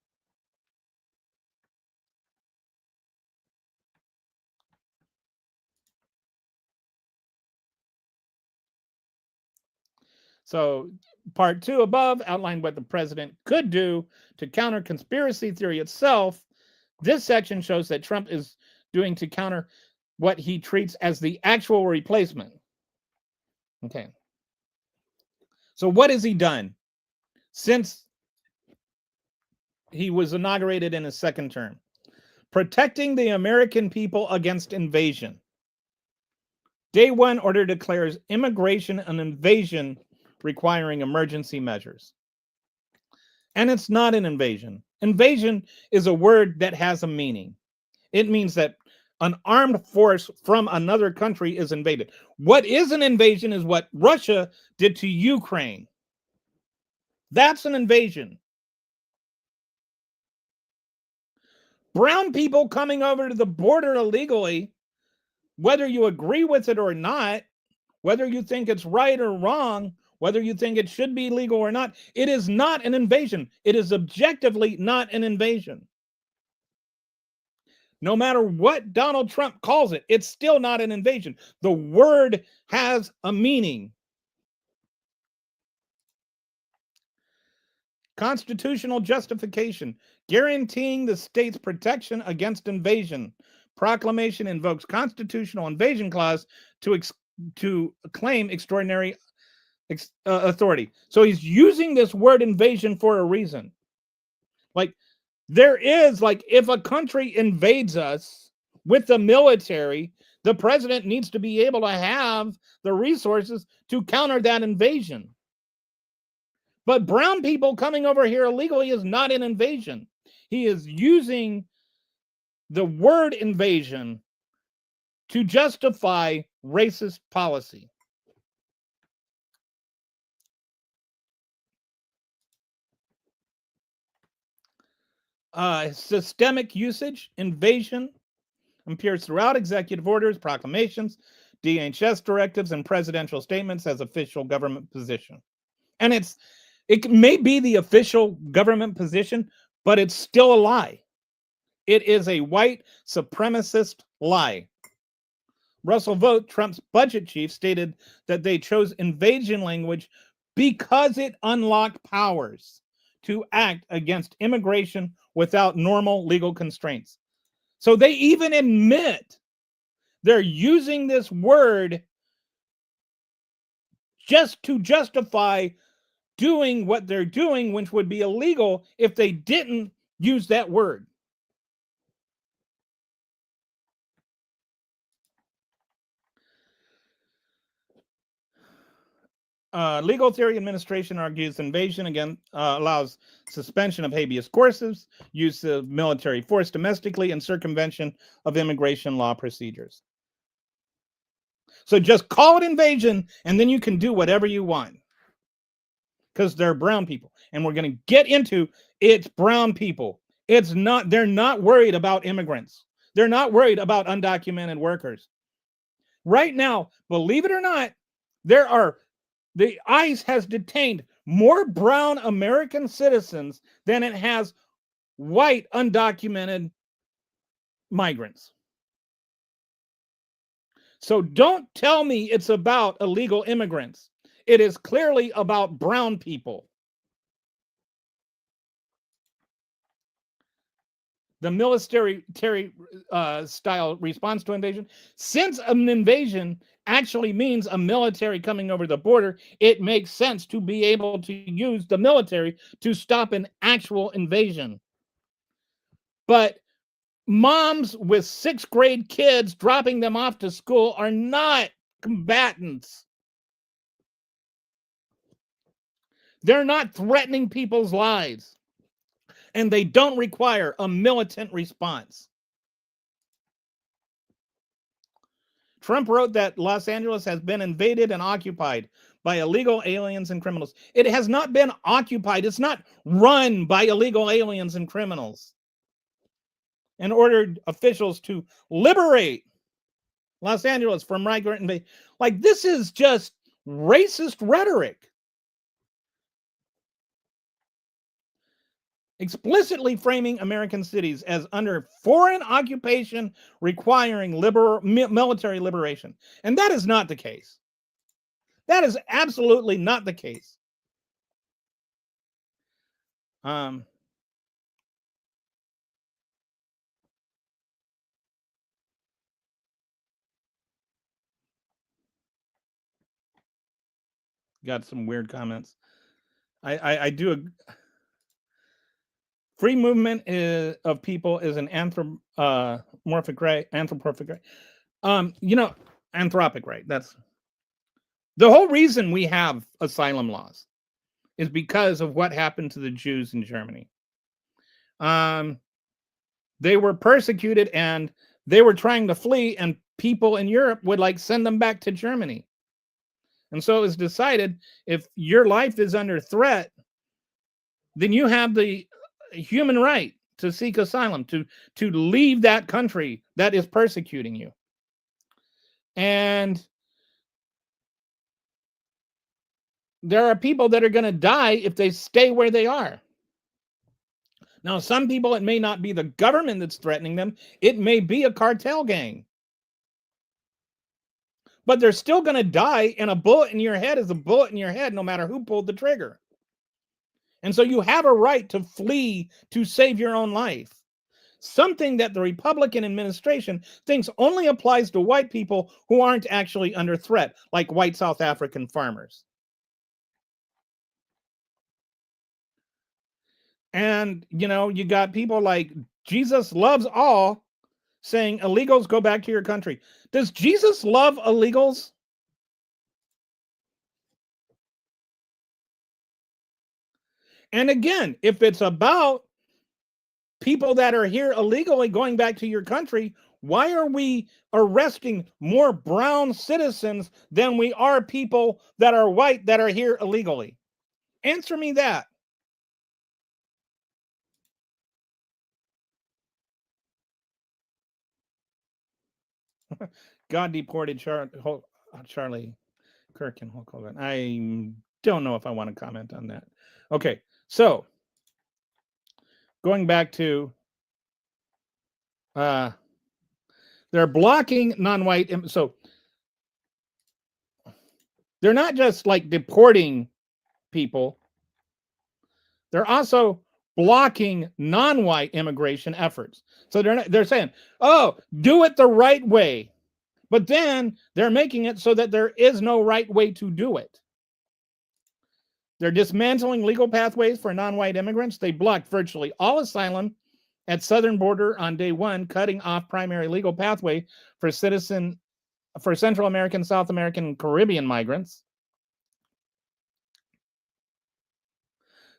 So part 2 above outlined what the president could do to counter conspiracy theory itself. This section shows that Trump is doing to counter what he treats as the actual replacement. Okay. So what has he done since he was inaugurated in his second term? Protecting the American people against invasion. Day 1 order declares immigration an invasion requiring emergency measures. And it's not an invasion. Invasion is a word that has a meaning. It means that an armed force from another country is invaded. What is an invasion is what Russia did to Ukraine. That's an invasion. Brown people coming over to the border illegally, whether you agree with it or not, whether you think it's right or wrong, whether you think it should be legal or not, it is not an invasion. It is objectively not an invasion. No matter what Donald Trump calls it, it's still not an invasion. The word has a meaning. Constitutional justification, guaranteeing the state's protection against invasion. Proclamation invokes constitutional invasion clause to claim extraordinary authority. So he's using this word invasion for a reason. Like, there is, like, if a country invades us with the military, the president needs to be able to have the resources to counter that invasion. But brown people coming over here illegally is not an invasion. He is using the word invasion to justify racist policy. Systemic usage, invasion, appears throughout executive orders, proclamations, DHS directives, and presidential statements as official government position. And it may be the official government position, but it's still a lie. It is a white supremacist lie. Russell Vought, Trump's budget chief, stated that they chose invasion language because it unlocked powers to act against immigration without normal legal constraints. So they even admit they're using this word just to justify doing what they're doing, which would be illegal if they didn't use that word. Legal theory administration argues invasion again allows suspension of habeas corpus, use of military force domestically, and circumvention of immigration law procedures. So just call it invasion, and then you can do whatever you want. Because they're brown people. And we're going to get into it's brown people. It's not, they're not worried about immigrants. They're not worried about undocumented workers. Right now, believe it or not, the ICE has detained more brown American citizens than it has white undocumented migrants. So don't tell me it's about illegal immigrants. It is clearly about brown people. The military style response to invasion. Since an invasion actually means a military coming over the border, it makes sense to be able to use the military to stop an actual invasion. But moms with 6th grade kids dropping them off to school are not combatants. They're not threatening people's lives. And they don't require a militant response. Trump wrote that Los Angeles has been invaded and occupied by illegal aliens and criminals. It has not been occupied. It's not run by illegal aliens and criminals. And ordered officials to liberate Los Angeles from migrant invasion. Like, this is just racist rhetoric. Explicitly framing American cities as under foreign occupation requiring military liberation. And that is not the case. That is absolutely not the case. Got some weird comments. I do free movement of people is an anthropomorphic right. Anthropic right. That's the whole reason we have asylum laws is because of what happened to the Jews in Germany. They were persecuted and they were trying to flee, and people in Europe would send them back to Germany. And so it was decided if your life is under threat, then you have the human right to seek asylum, to leave that country that is persecuting you. And there are people that are going to die if they stay where they are. Now, some people, it may not be the government that's threatening them. It may be a cartel gang. But they're still going to die, and a bullet in your head is a bullet in your head, no matter who pulled the trigger. And so you have a right to flee to save your own life. Something that the Republican administration thinks only applies to white people who aren't actually under threat, like white South African farmers. And, you got people like Jesus loves all saying illegals go back to your country. Does Jesus love illegals? And again, if it's about people that are here illegally going back to your country, why are we arresting more brown citizens than we are people that are white that are here illegally? Answer me that. God deported Charlie Kirk and Hulk Hogan. I don't know if I want to comment on that. Okay, so going back to they're blocking non-white. So they're not just like deporting people. They're also blocking non-white immigration efforts. So they're saying, oh, do it the right way. But then they're making it so that there is no right way to do it. They're dismantling legal pathways for non-white immigrants. They blocked virtually all asylum at southern border on day one, cutting off primary legal pathway for Central American, South American, and Caribbean migrants.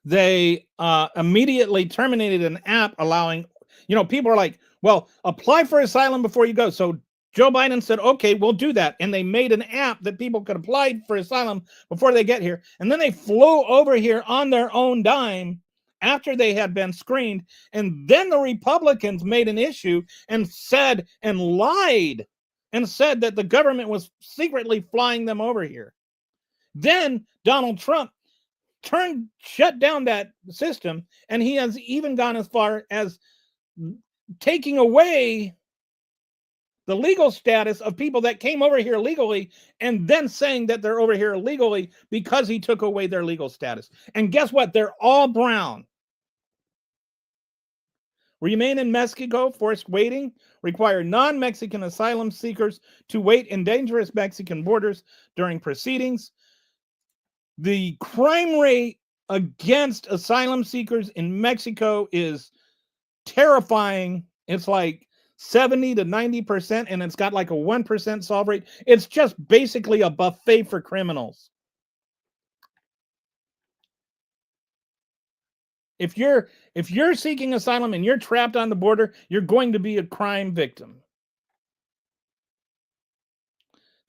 They immediately terminated an app allowing, people are like, well, apply for asylum before you go. So Joe Biden said, okay, we'll do that. And they made an app that people could apply for asylum before they get here. And then they flew over here on their own dime after they had been screened. And then the Republicans made an issue and said and lied and said that the government was secretly flying them over here. Then Donald Trump shut down that system, and he has even gone as far as taking away the legal status of people that came over here legally and then saying that they're over here illegally because he took away their legal status. And guess what? They're all brown. Remain in Mexico, forced waiting, require non-Mexican asylum seekers to wait in dangerous Mexican borders during proceedings. The crime rate against asylum seekers in Mexico is terrifying. It's like 70 to 90%, and it's got like a 1% solve rate. It's just basically a buffet for criminals. If you're seeking asylum and you're trapped on the border, you're going to be a crime victim.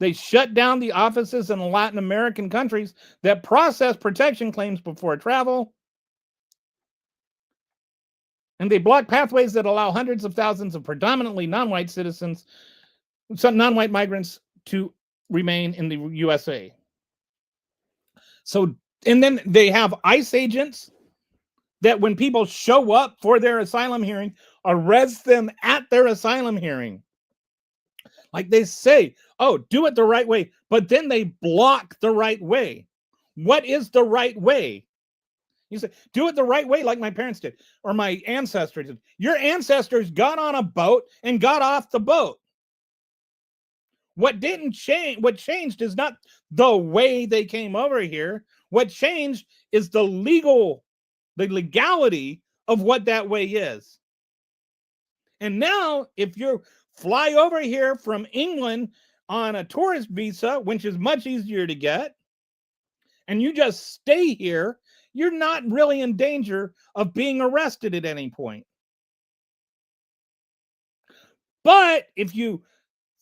They shut down the offices in Latin American countries that process protection claims before travel. And they block pathways that allow hundreds of thousands of predominantly non-white citizens, some non-white migrants, to remain in the USA. So, and then they have ICE agents that when people show up for their asylum hearing, arrest them at their asylum hearing. Like they say, oh, do it the right way, but then they block the right way. What is the right way? You say, do it the right way like my parents did, or my ancestors did. Your ancestors got on a boat and got off the boat. What didn't change, what changed is not the way they came over here. What changed is the legality of what that way is. And now, if you fly over here from England on a tourist visa, which is much easier to get, and you just stay here, you're not really in danger of being arrested at any point. But if you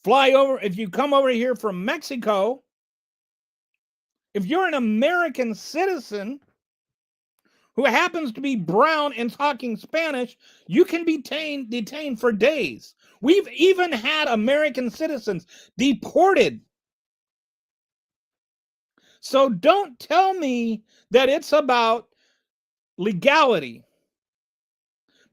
come over here from Mexico, if you're an American citizen who happens to be brown and talking Spanish, you can be detained for days. We've even had American citizens deported. So don't tell me that it's about legality,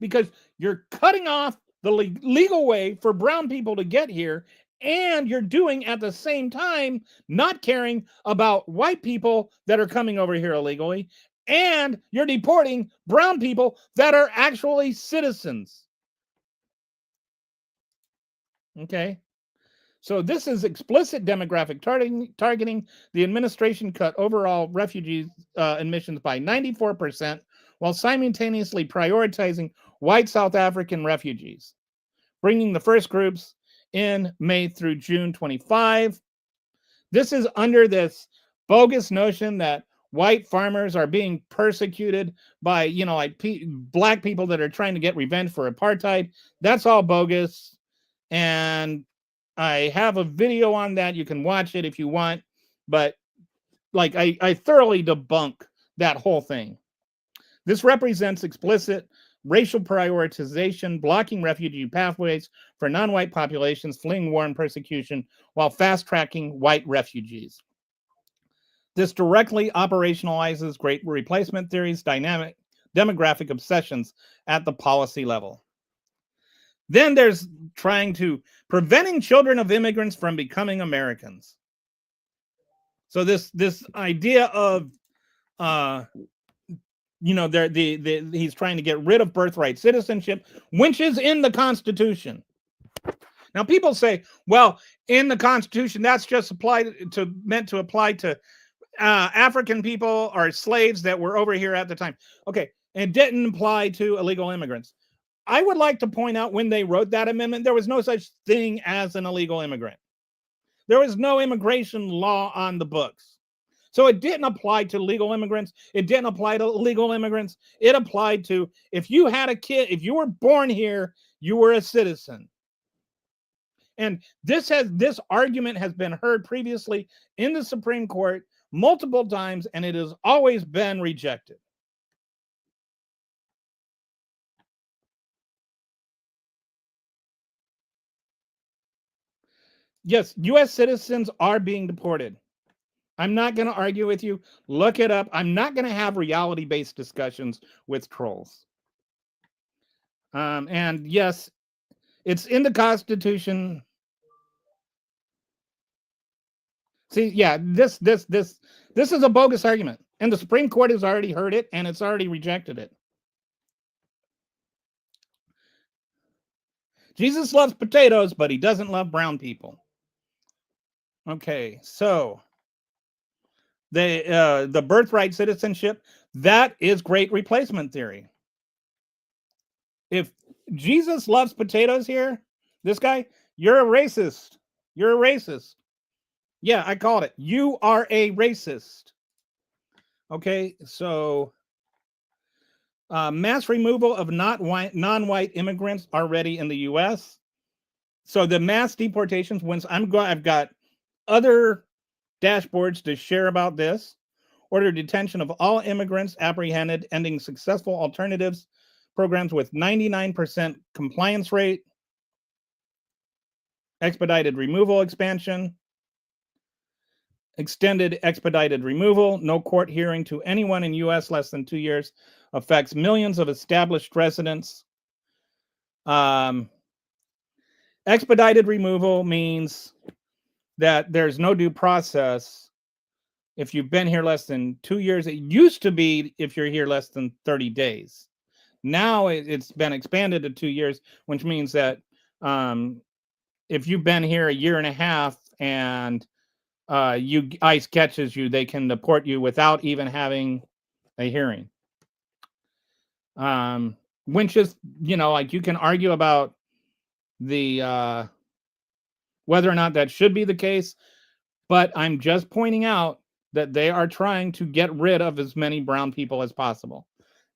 because you're cutting off the legal way for brown people to get here, and you're doing at the same time not caring about white people that are coming over here illegally, and you're deporting brown people that are actually citizens. Okay. So this is explicit demographic targeting. The administration cut overall refugee admissions by 94%, while simultaneously prioritizing white South African refugees, bringing the first groups in May through June 25. This is under this bogus notion that white farmers are being persecuted by, like black people that are trying to get revenge for apartheid. That's all bogus. And I have a video on that. You can watch it if you want. But like I thoroughly debunk that whole thing. This represents explicit racial prioritization, blocking refugee pathways for non-white populations fleeing war and persecution while fast-tracking white refugees. This directly operationalizes great replacement theories, dynamic demographic obsessions at the policy level. Then there's preventing children of immigrants from becoming Americans. So this idea of he's trying to get rid of birthright citizenship, which is in the Constitution. Now people say, well, in the Constitution, that's just meant to apply to African people or slaves that were over here at the time. Okay, it didn't apply to illegal immigrants. I would like to point out when they wrote that amendment, there was no such thing as an illegal immigrant. There was no immigration law on the books. So it didn't apply to legal immigrants. It didn't apply to illegal immigrants. It applied to if you had a kid, if you were born here, you were a citizen. And this argument has been heard previously in the Supreme Court multiple times, and it has always been rejected. Yes, U.S. citizens are being deported. I'm not going to argue with you. Look it up. I'm not going to have reality-based discussions with trolls. And yes, it's in the Constitution. See, yeah, this is a bogus argument, and the Supreme Court has already heard it, and it's already rejected it. Jesus loves potatoes, but he doesn't love brown people. Okay, so the birthright citizenship, that is great replacement theory. If Jesus loves potatoes here, this guy, you're a racist. You're a racist. Yeah, I called it. You are a racist. Okay, so mass removal of non-white immigrants already in the U.S. So the mass deportations, I've got other dashboards to share about this. Order detention of all immigrants apprehended, ending successful alternatives programs with 99% compliance rate. Expedited removal expansion. Extended expedited removal. No court hearing to anyone in U.S. less than 2 years. Affects millions of established residents. Expedited removal means that there's no due process if you've been here less than 2 years. It used to be if you're here less than 30 days. Now it's been expanded to 2 years, which means that if you've been here a year and a half and ICE catches you, they can deport you without even having a hearing. Which is, like you can argue about the whether or not that should be the case, but I'm just pointing out that they are trying to get rid of as many brown people as possible.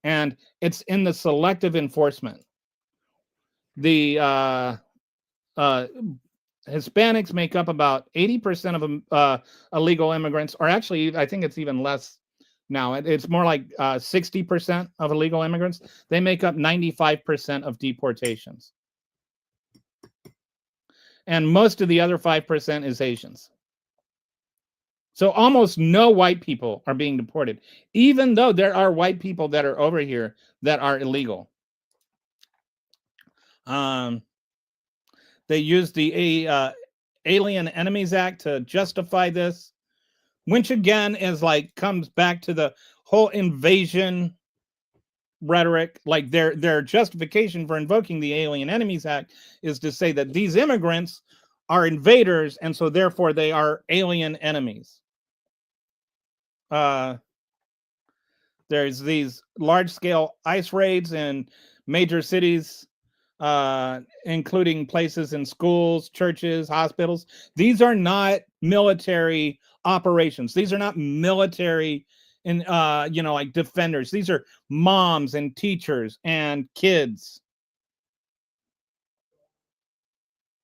And it's in the selective enforcement. The Hispanics make up about 80% of illegal immigrants, or actually, I think it's even less now. It's more like 60% of illegal immigrants. They make up 95% of deportations. And most of the other 5% is Asians. So almost no white people are being deported, even though there are white people that are over here that are illegal. They use the Alien Enemies Act to justify this, which again is comes back to the whole invasion rhetoric, like their justification for invoking the Alien Enemies Act is to say that these immigrants are invaders, and so therefore they are alien enemies. There's these large-scale ICE raids in major cities, including places in schools, churches, hospitals. These are not military operations. These are not military like defenders. These are moms and teachers and kids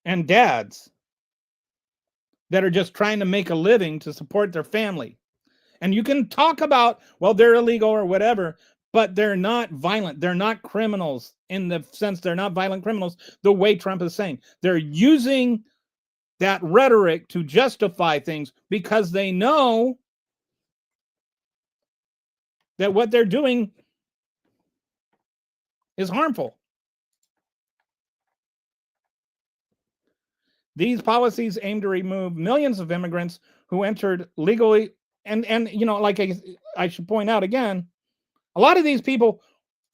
and dads that are just trying to make a living to support their family. And you can talk about, well, they're illegal or whatever, but they're not violent. They're not criminals in the sense they're not violent criminals the way Trump is saying. They're using that rhetoric to justify things because they know that what they're doing is harmful. These policies aim to remove millions of immigrants who entered legally. And like I should point out again, a lot of these people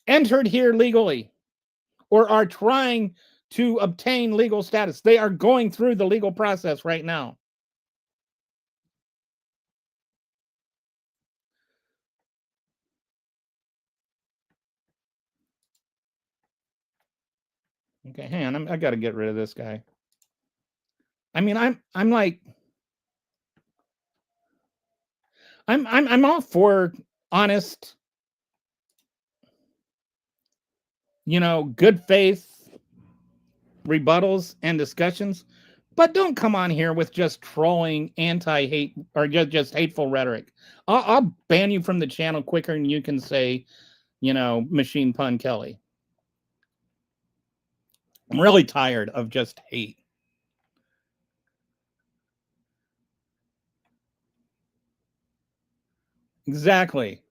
entered here legally or are trying to obtain legal status. They are going through the legal process right now. Okay, hang on. I got to get rid of this guy. I mean, I'm like, I'm all for honest, good faith rebuttals and discussions, but don't come on here with just trolling, anti-hate, or just hateful rhetoric. I'll ban you from the channel quicker than you can say, Machine Pun Kelly. I'm really tired of just hate. Exactly.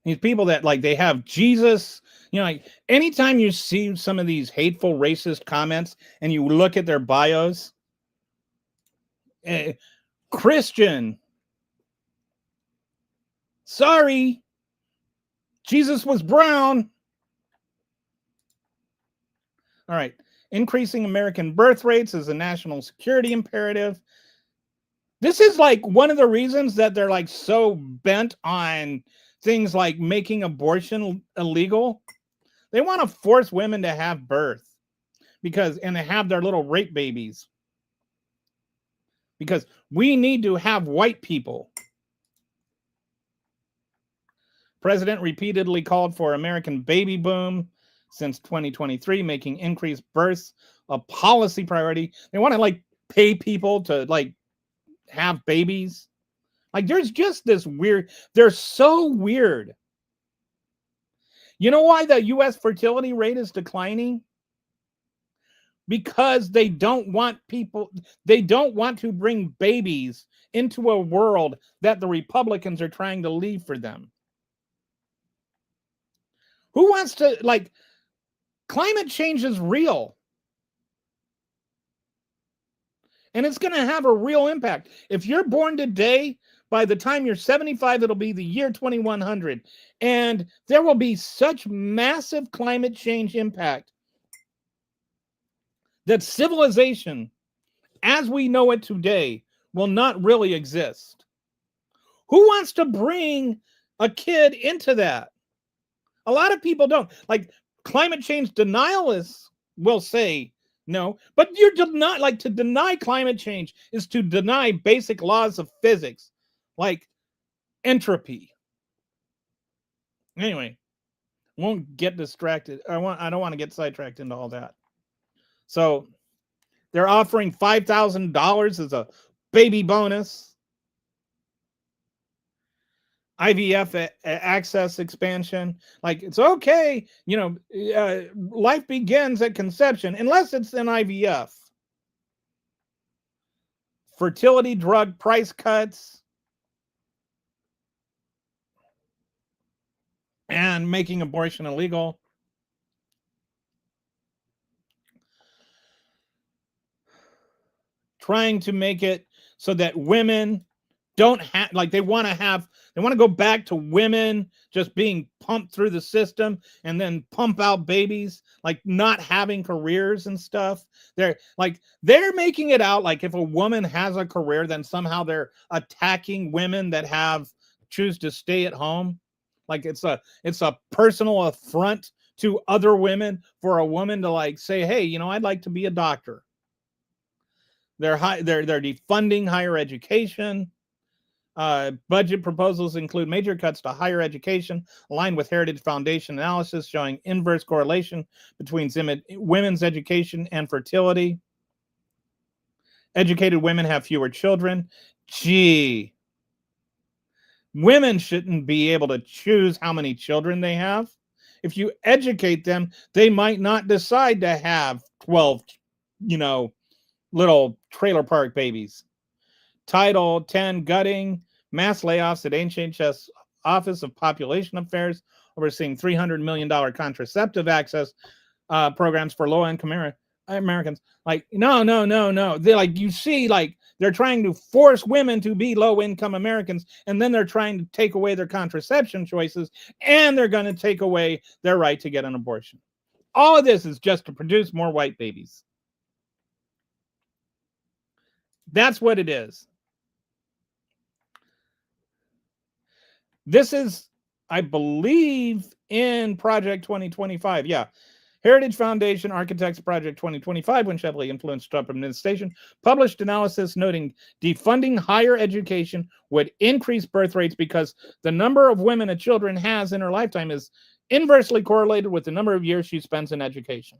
These people that they have Jesus, like anytime you see some of these hateful racist comments and you look at their bios, Christian, sorry, Jesus was brown. All right. Increasing American birth rates is a national security imperative. This is one of the reasons that they're so bent on things like making abortion illegal. They want to force women to have birth and to have their little rape babies. Because we need to have white people. President repeatedly called for American baby boom since 2023, making increased births a policy priority. They want to pay people to have babies. There's just this weird, they're so weird. You know why the US fertility rate is declining? Because they don't want to bring babies into a world that the Republicans are trying to leave for them. Who wants to, climate change is real. And it's going to have a real impact. If you're born today, by the time you're 75, it'll be the year 2100. And there will be such massive climate change impact that civilization, as we know it today, will not really exist. Who wants to bring a kid into that? A lot of people don't. Climate change denialists will say no, but you're not to deny climate change is to deny basic laws of physics, like entropy. Anyway, won't get distracted. I don't want to get sidetracked into all that. So they're offering $5,000 as a baby bonus. IVF access expansion. It's okay, life begins at conception, unless it's an IVF. Fertility drug price cuts. And making abortion illegal. Trying to make it so that women don't have, like, they want to go back to women just being pumped through the system and then pump out babies, like not having careers and stuff. They're making it out like if a woman has a career, then somehow they're attacking women that choose to stay at home. Like it's a personal affront to other women for a woman to like say, hey, you know, I'd like to be a doctor. They're defunding higher education. Budget proposals include major cuts to higher education, aligned with Heritage Foundation analysis showing inverse correlation between women's education and fertility. Educated women have fewer children. Gee, women shouldn't be able to choose how many children they have. If you educate them, they might not decide to have 12, little trailer park babies. Title 10 gutting, mass layoffs at HHS Office of Population Affairs, overseeing $300 million contraceptive access programs for low-income Americans. Like, no. They're like, you see, like, they're trying to force women to be low-income Americans, and then they're trying to take away their contraception choices, and they're going to take away their right to get an abortion. All of this is just to produce more white babies. That's what it is. This is, I believe, in Project 2025. Yeah. Heritage Foundation Architects Project 2025, which heavily influenced Trump administration, published analysis noting defunding higher education would increase birth rates because the number of women a children has in her lifetime is inversely correlated with the number of years she spends in education.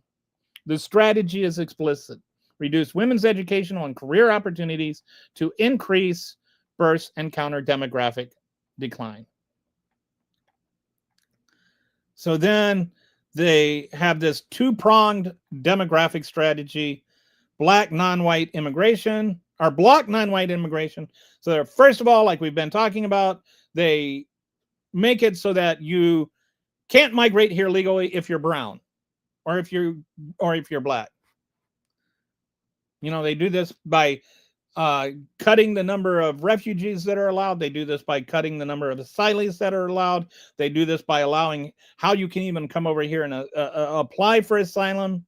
The strategy is explicit. Reduce women's educational and career opportunities to increase births and counter demographic decline. So then they have this two-pronged demographic strategy: black non-white immigration, or block non-white immigration. So they're, first of all, like we've been talking about, they make it so that you can't migrate here legally if you're brown or if you're black. You know, they do this by cutting the number of refugees that are allowed. They do this by cutting the number of asylees that are allowed. They do this by allowing how you can even come over here and apply for asylum.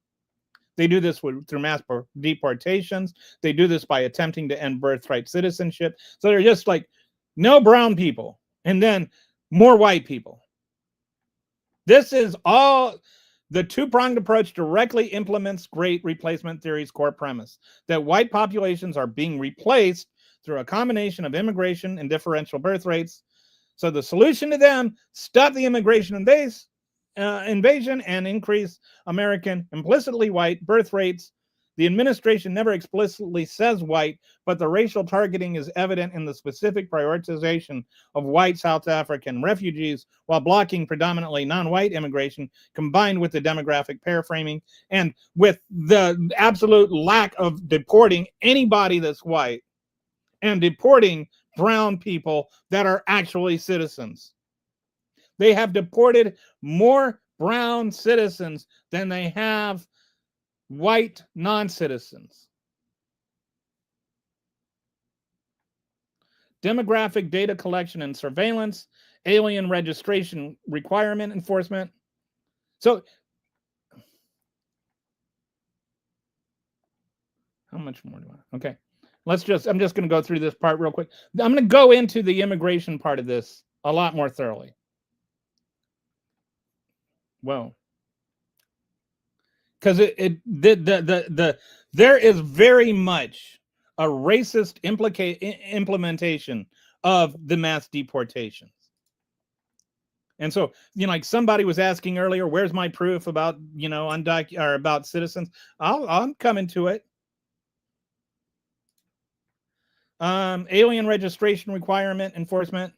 They do this through mass deportations. They do this by attempting to end birthright citizenship. So they're just like, no brown people and then more white people. This is all. The two-pronged approach directly implements Great Replacement Theory's core premise that white populations are being replaced through a combination of immigration and differential birth rates. So the solution to them: stop the immigration invasion and increase American implicitly white birth rates. The administration never explicitly says white, but the racial targeting is evident in the specific prioritization of white South African refugees while blocking predominantly non-white immigration, combined with the demographic paraframing and with the absolute lack of deporting anybody that's white and deporting brown people that are actually citizens. They have deported more brown citizens than they have white non-citizens. Demographic data collection and surveillance, alien registration requirement enforcement. So, how much more do I? Okay, I'm just going to go through this part real quick. I'm going to go into the immigration part of this a lot more thoroughly. Well, because there is very much a racist implementation of the mass deportations. And so, like somebody was asking earlier, where's my proof about, about citizens? I'm coming to it. Alien registration requirement enforcement.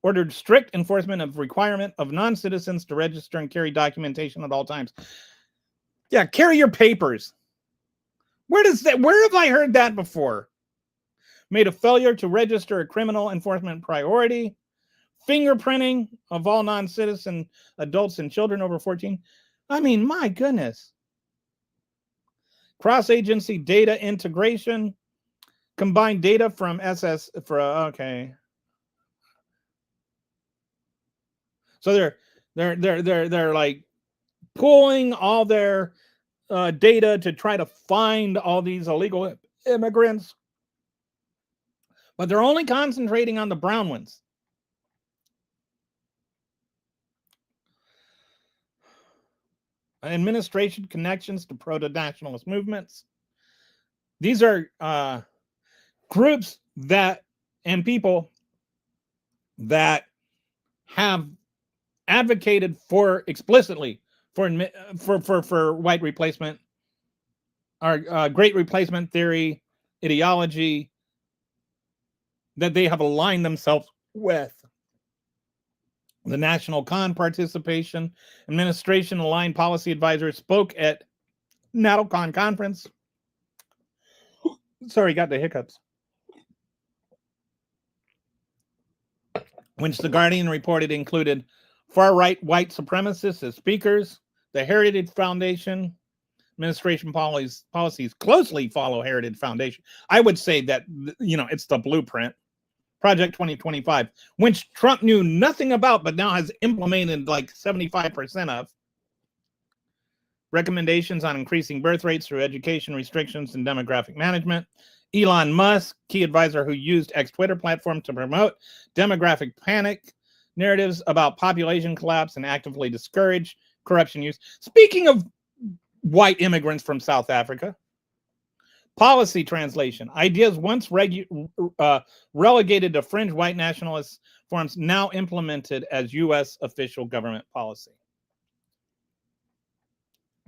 Ordered strict enforcement of requirement of non-citizens to register and carry documentation at all times. Yeah, carry your papers. Where have I heard that before? Made a failure to register a criminal enforcement priority. Fingerprinting of all non-citizen adults and children over 14. I mean, my goodness. Cross-agency data integration. Combined data from SS for okay. So they're like pulling all their data to try to find all these illegal immigrants, but they're only concentrating on the brown ones. Administration connections to proto-nationalist movements. These are groups that and people that have advocated for explicitly for white replacement, or great replacement theory, ideology that they have aligned themselves with. The National Con Participation Administration aligned policy advisors spoke at NatalCon conference. Sorry, got the hiccups. Which the Guardian reported included far-right white supremacists as speakers. The Heritage Foundation administration policies closely follow Heritage Foundation. I would say that, it's the blueprint. Project 2025, which Trump knew nothing about, but now has implemented like 75% of. Recommendations on increasing birth rates through education restrictions and demographic management. Elon Musk, key advisor who used X-Twitter platform to promote demographic panic narratives about population collapse and actively discourage corruption use. Speaking of white immigrants from South Africa, policy translation. Ideas once relegated to fringe white nationalist forms now implemented as U.S. official government policy.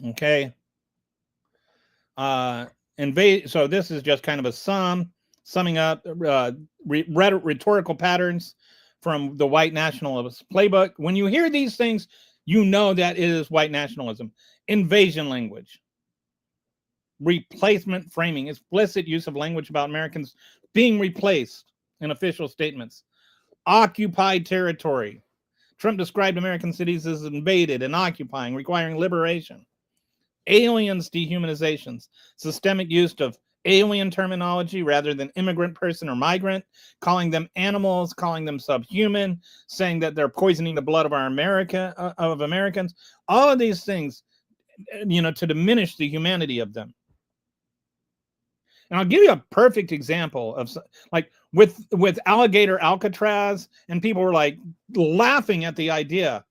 Okay. So this is just kind of a summing up rhetorical patterns from the white nationalist playbook. When you hear these things, you know that it is white nationalism. Invasion language. Replacement framing, explicit use of language about Americans being replaced in official statements. Occupied territory. Trump described American cities as invaded and occupying, requiring liberation. Aliens dehumanizations. Systemic use of alien terminology rather than immigrant person or migrant, calling them animals, calling them subhuman, saying that they're poisoning the blood of of Americans. All of these things, to diminish the humanity of them. And I'll give you a perfect example of, like, with Alligator Alcatraz, and people were like laughing at the idea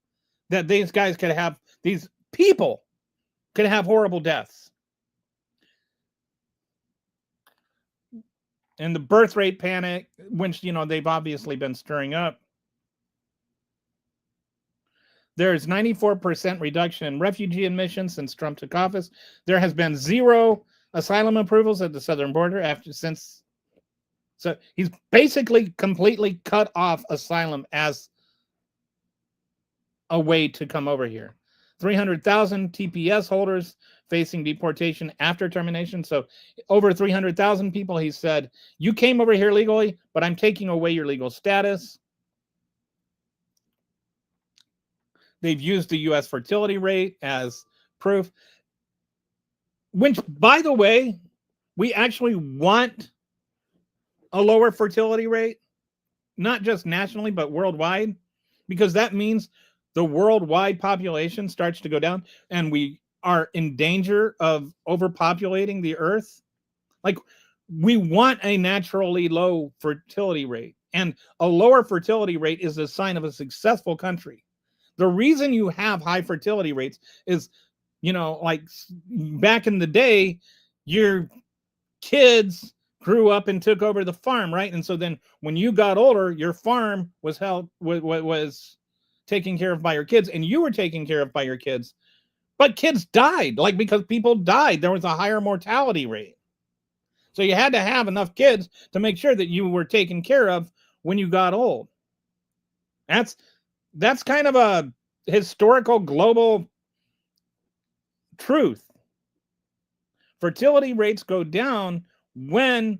that these people could have horrible deaths. And the birth rate panic, which, they've obviously been stirring up. There's 94% reduction in refugee admissions since Trump took office. There has been 0 asylum approvals at the southern border so he's basically completely cut off asylum as a way to come over here. 300,000 TPS holders facing deportation after termination. So over 300,000 people, he said, you came over here legally, but I'm taking away your legal status. They've used the U.S. fertility rate as proof. Which, by the way, we actually want a lower fertility rate, not just nationally, but worldwide, because that means the worldwide population starts to go down and we are in danger of overpopulating the earth. Like, we want a naturally low fertility rate, and a lower fertility rate is a sign of a successful country. The reason you have high fertility rates is, like back in the day, your kids grew up and took over the farm, right? And so then when you got older, your farm was taken care of by your kids, and you were taken care of by your kids. But kids died, because people died. There was a higher mortality rate. So you had to have enough kids to make sure that you were taken care of when you got old. That's kind of a historical global truth. Fertility rates go down when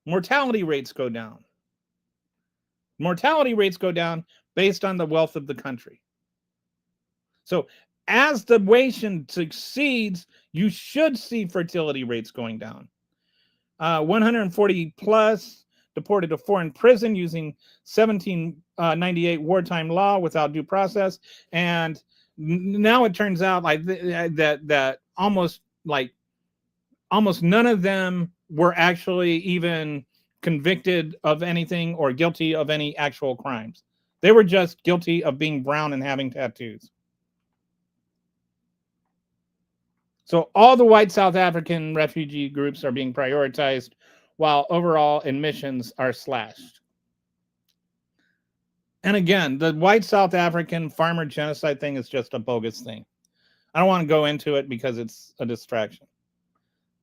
mortality rates go down. Mortality rates go down based on the wealth of the country. So as the nation succeeds, you should see fertility rates going down. 140 plus deported to foreign prison using 1798 wartime law without due process. And now it turns out like that almost none of them were actually even convicted of anything or guilty of any actual crimes. They were just guilty of being brown and having tattoos. So all the white South African refugee groups are being prioritized while overall admissions are slashed. And again, the white South African farmer genocide thing is just a bogus thing. I don't want to go into it because it's a distraction.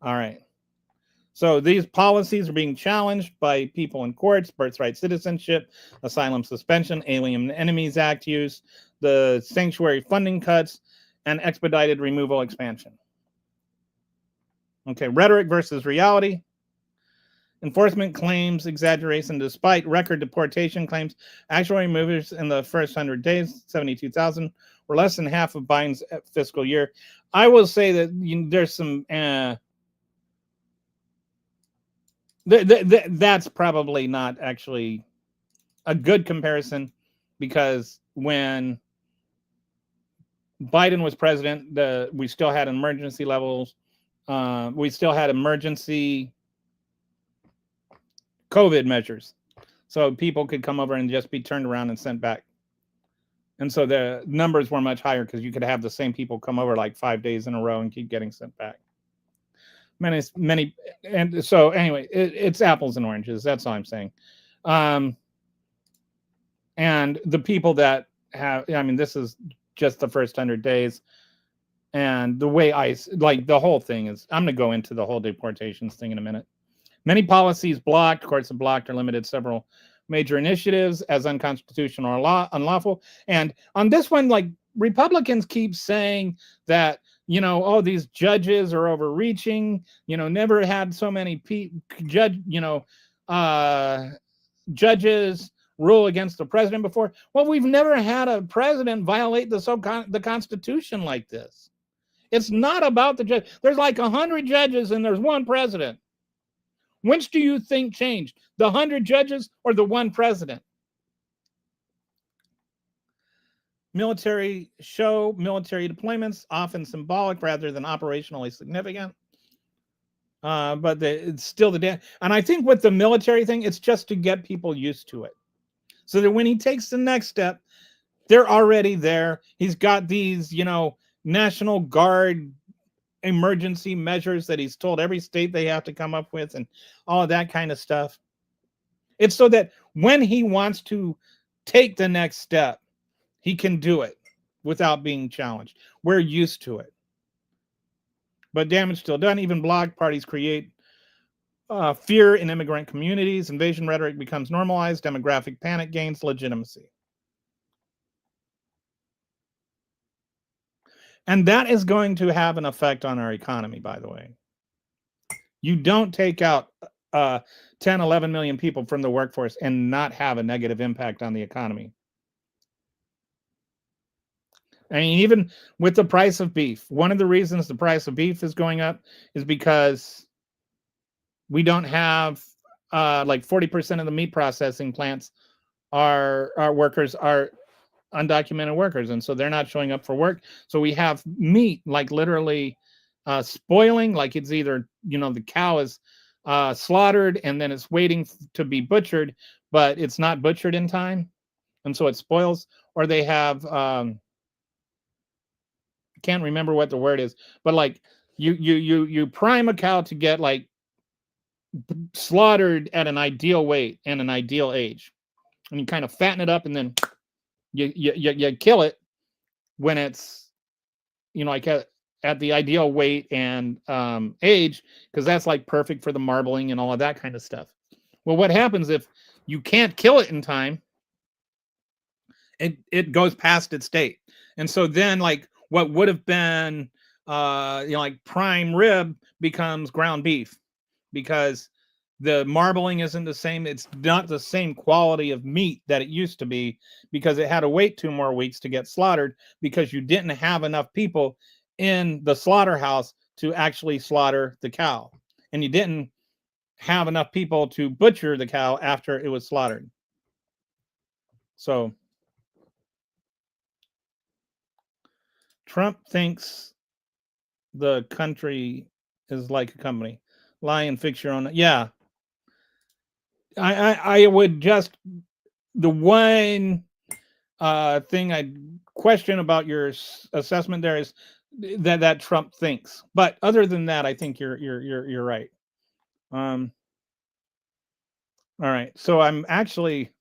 All right. So these policies are being challenged by people in courts: birthright citizenship, asylum suspension, Alien Enemies Act use, the sanctuary funding cuts, and expedited removal expansion. Okay, rhetoric versus reality. Enforcement claims exaggeration despite record deportation claims. Actual removers in the first 100 days, 72,000, were less than half of Biden's fiscal year. I will say that there's some... that's probably not actually a good comparison, because when Biden was president, we still had emergency levels. We still had emergency COVID measures. So people could come over and just be turned around and sent back. And so the numbers were much higher because you could have the same people come over like 5 days in a row and keep getting sent back. Many, and so anyway, it's apples and oranges. That's all I'm saying. And the people that have, I mean, this is just the first 100 days. And the way the whole thing is, I'm going to go into the whole deportations thing in a minute. Many policies blocked, courts have blocked or limited several major initiatives as unconstitutional or unlawful. And on this one, like, Republicans keep saying that, these judges are overreaching, never had so many judges rule against the president before. Well, we've never had a president violate the Constitution like this. It's not about the judge. There's like 100 judges and there's one president. Which do you think changed? The 100 judges or the one president? Military deployments, often symbolic rather than operationally significant. But it's still and I think with the military thing, it's just to get people used to it. So that when he takes the next step, they're already there. He's got these, National Guard emergency measures that he's told every state they have to come up with and all of that kind of stuff. It's so that when he wants to take the next step, he can do it without being challenged. We're used to it. But damage still done. Even bloc parties create fear in immigrant communities. Invasion rhetoric becomes normalized. Demographic panic gains legitimacy. And that is going to have an effect on our economy, by the way. You don't take out 10, 11 million people from the workforce and not have a negative impact on the economy. I mean, even with the price of beef, one of the reasons the price of beef is going up is because we don't have like 40% of the meat processing plants our workers are undocumented workers, and so they're not showing up for work. So we have meat like literally spoiling, like it's either, the cow is slaughtered and then it's waiting to be butchered, but it's not butchered in time, and so it spoils. Or they have can't remember what the word is, but like you prime a cow to get like slaughtered at an ideal weight and an ideal age, and you kind of fatten it up, and then you kill it when it's like at the ideal weight and age, because that's like perfect for the marbling and all of that kind of stuff. Well, what happens if you can't kill it in time? It goes past its date, and so then like what would have been like prime rib becomes ground beef, because the marbling isn't the same. It's not the same quality of meat that it used to be, because it had to wait 2 more weeks to get slaughtered, because you didn't have enough people in the slaughterhouse to actually slaughter the cow. And you didn't have enough people to butcher the cow after it was slaughtered. So Trump thinks the country is like a company. Lie and fix your own. Yeah. I would just, the one thing I question about your assessment there is that Trump thinks. But other than that, I think you're right. All right. So I'm actually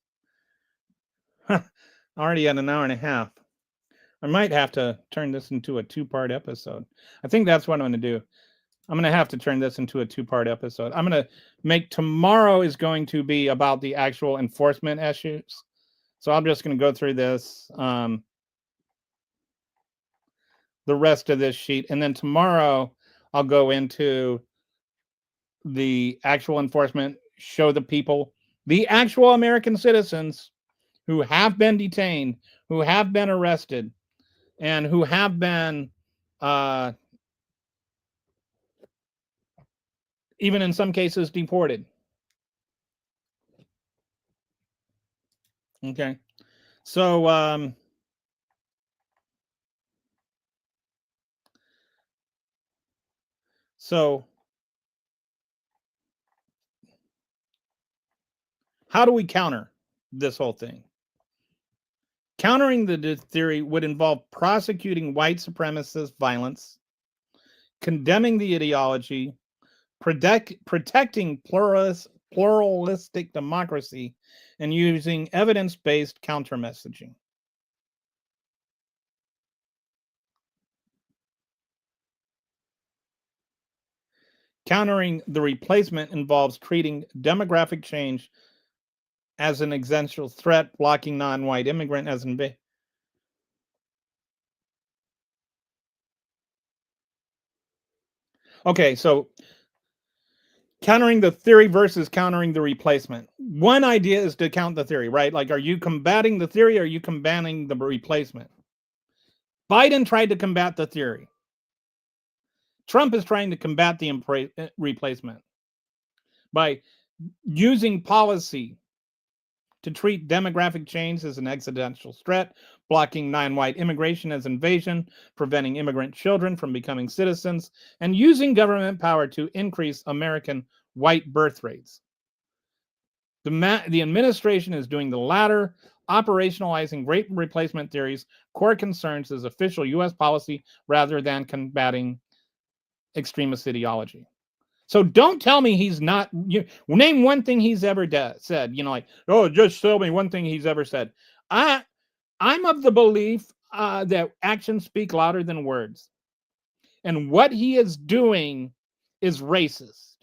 already at an hour and a half. I might have to turn this into a 2-part episode. I think that's what I'm going to do. I'm going to have to turn this into a 2-part episode. I'm going to make tomorrow is going to be about the actual enforcement issues. So I'm just going to go through this, the rest of this sheet. And then tomorrow I'll go into the actual enforcement, show the people, the actual American citizens who have been detained, who have been arrested, and who have been even in some cases deported. Okay. So how do we counter this whole thing? Countering the theory would involve prosecuting white supremacist violence, condemning the ideology, protecting pluralistic democracy, and using evidence-based counter-messaging. Countering the replacement involves treating demographic change as an existential threat, blocking non-white immigrant as an Okay, so countering the theory versus countering the replacement. One idea is to count the theory, right? Like, are you combating the theory or are you combating the replacement? Biden tried to combat the theory. Trump is trying to combat the replacement by using policy to treat demographic change as an existential threat, blocking non-white immigration as invasion, preventing immigrant children from becoming citizens, and using government power to increase American white birth rates. The administration is doing the latter, operationalizing great replacement theories, core concerns as official U.S. policy rather than combating extremist ideology. So don't tell me he's not. Name one thing he's ever said. Like, oh, just tell me one thing he's ever said. I'm of the belief that actions speak louder than words, and what he is doing is racist.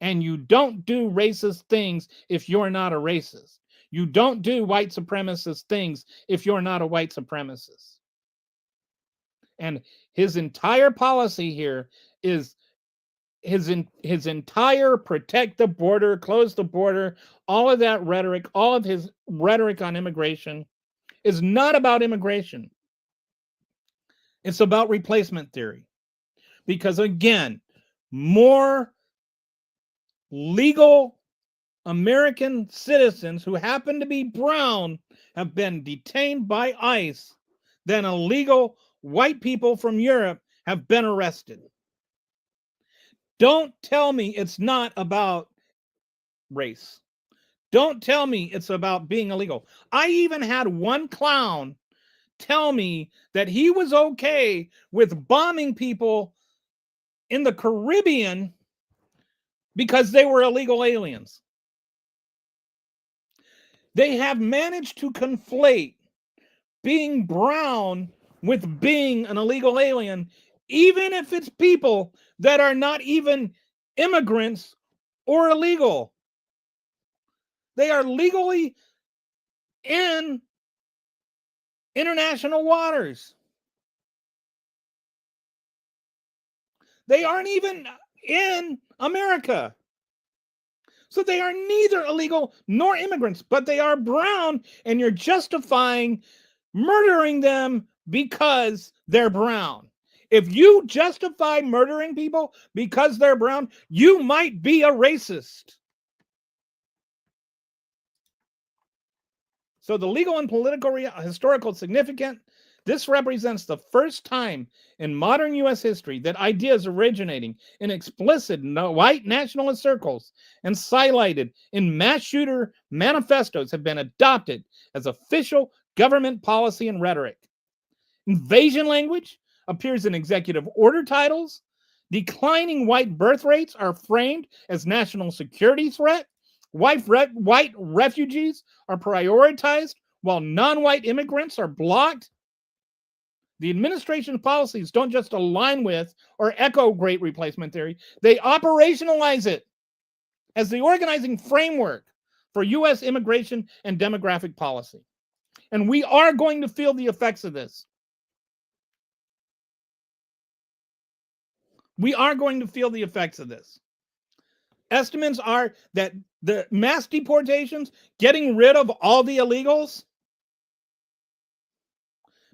And you don't do racist things if you're not a racist. You don't do white supremacist things if you're not a white supremacist. And his entire policy here is his entire protect the border, close the border, all of that rhetoric, all of his rhetoric on immigration is not about immigration. It's about replacement theory. Because again, more legal American citizens who happen to be brown have been detained by ICE than illegal white people from Europe have been arrested. Don't tell me it's not about race. Don't tell me it's about being illegal. I even had one clown tell me that he was okay with bombing people in the Caribbean because they were illegal aliens. They have managed to conflate being brown with being an illegal alien, even if it's people that are not even immigrants or illegal. They are legally in international waters. They aren't even in America. So they are neither illegal nor immigrants, but they are brown, and you're justifying murdering them because they're brown. If you justify murdering people because they're brown, you might be a racist. So the legal and political historical significance, this represents the first time in modern U.S. history that ideas originating in explicit white nationalist circles and cited in mass shooter manifestos have been adopted as official government policy and rhetoric. Invasion language appears in executive order titles. Declining white birth rates are framed as national security threat. White refugees are prioritized while non-white immigrants are blocked. The administration's policies don't just align with or echo Great Replacement theory, they operationalize it as the organizing framework for U.S. immigration and demographic policy. And we are going to feel the effects of this. We are going to feel the effects of this. Estimates are that the mass deportations, getting rid of all the illegals,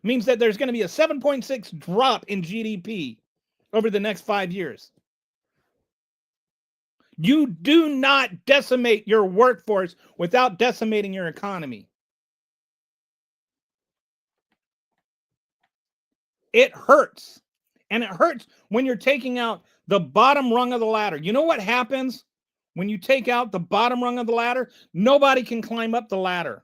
means that there's going to be a 7.6 drop in GDP over the next 5 years. You do not decimate your workforce without decimating your economy. It hurts. And it hurts when you're taking out the bottom rung of the ladder. You know what happens when you take out the bottom rung of the ladder? Nobody can climb up the ladder.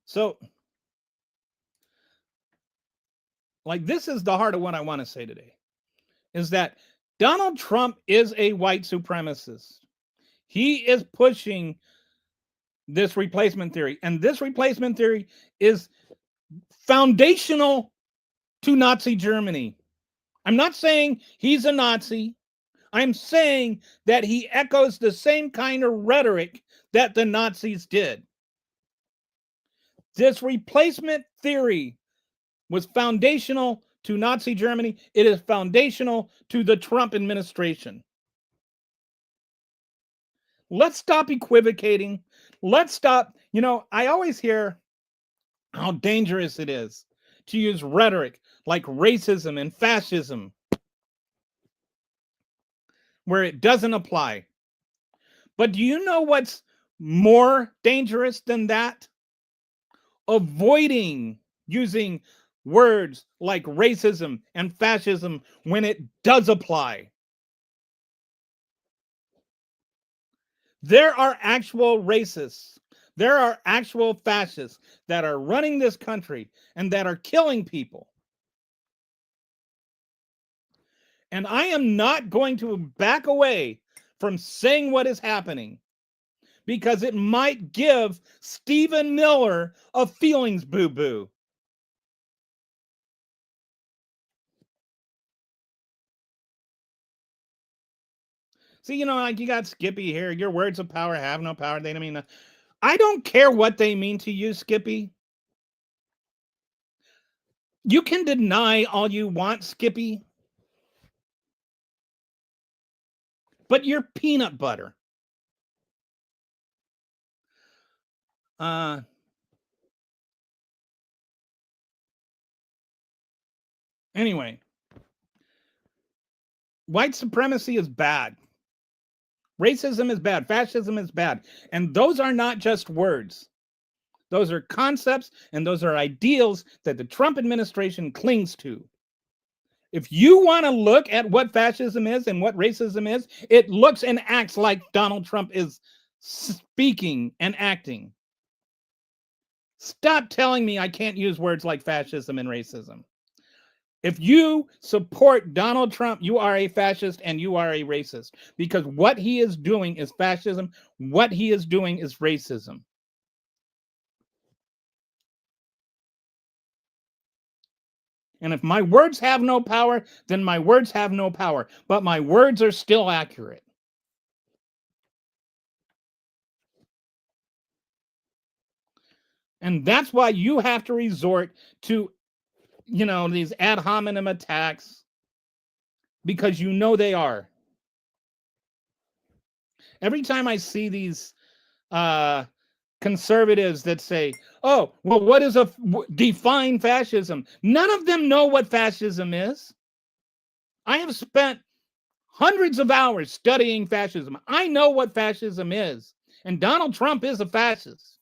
So, like, this is the heart of what I want to say today, is that Donald Trump is a white supremacist. He is pushing this replacement theory, and this replacement theory is foundational to Nazi Germany. I'm not saying he's a Nazi. I'm saying that he echoes the same kind of rhetoric that the Nazis did. This replacement theory was foundational to Nazi Germany. It is foundational to the Trump administration. Let's stop equivocating. Let's stop. You know, I always hear how dangerous it is to use rhetoric like racism and fascism where it doesn't apply. But do you know what's more dangerous than that? Avoiding using words like racism and fascism when it does apply. There are actual racists, there are actual fascists that are running this country and that are killing people. And I am not going to back away from saying what is happening because it might give Stephen Miller a feelings boo-boo. See, you know, like you got Skippy here. Your words of power have no power. They don't mean. I don't care what they mean to you, Skippy. You can deny all you want, Skippy. But you're peanut butter. Anyway, white supremacy is bad. Racism is bad. Fascism is bad. And those are not just words. Those are concepts and those are ideals that the Trump administration clings to. If you want to look at what fascism is and what racism is, it looks and acts like Donald Trump is speaking and acting. Stop telling me I can't use words like fascism and racism. If you support Donald Trump, you are a fascist and you are a racist because what he is doing is fascism. What he is doing is racism. And if my words have no power, then my words have no power. But my words are still accurate. And that's why you have to resort to, you know, these ad hominem attacks because you know they are. Every time I see these conservatives that say, oh, well, what is define fascism? None of them know what fascism is. I have spent hundreds of hours studying fascism. I know what fascism is. And Donald Trump is a fascist.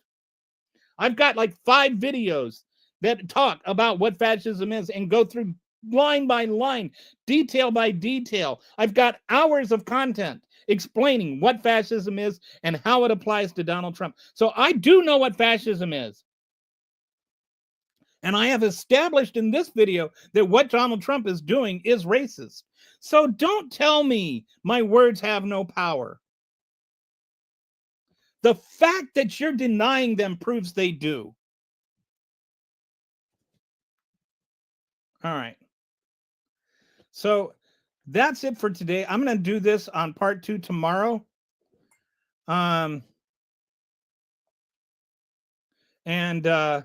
I've got like 5 videos that talk about what fascism is and go through line by line, detail by detail. I've got hours of content explaining what fascism is and how it applies to Donald Trump. So I do know what fascism is. And I have established in this video that what Donald Trump is doing is racist. So don't tell me my words have no power. The fact that you're denying them proves they do. All right. So that's it for today. I'm going to do this on part 2 tomorrow. And I'll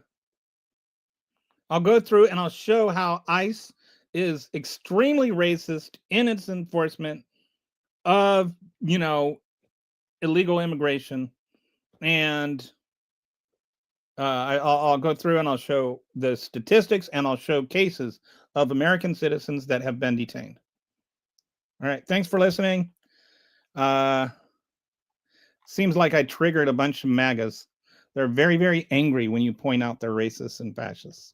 go through and I'll show how ICE is extremely racist in its enforcement of, illegal immigration. And I'll go through and I'll show the statistics and I'll show cases of American citizens that have been detained. All right. Thanks for listening. Seems like I triggered a bunch of MAGAs. They're very, very angry when you point out they're racist and fascists.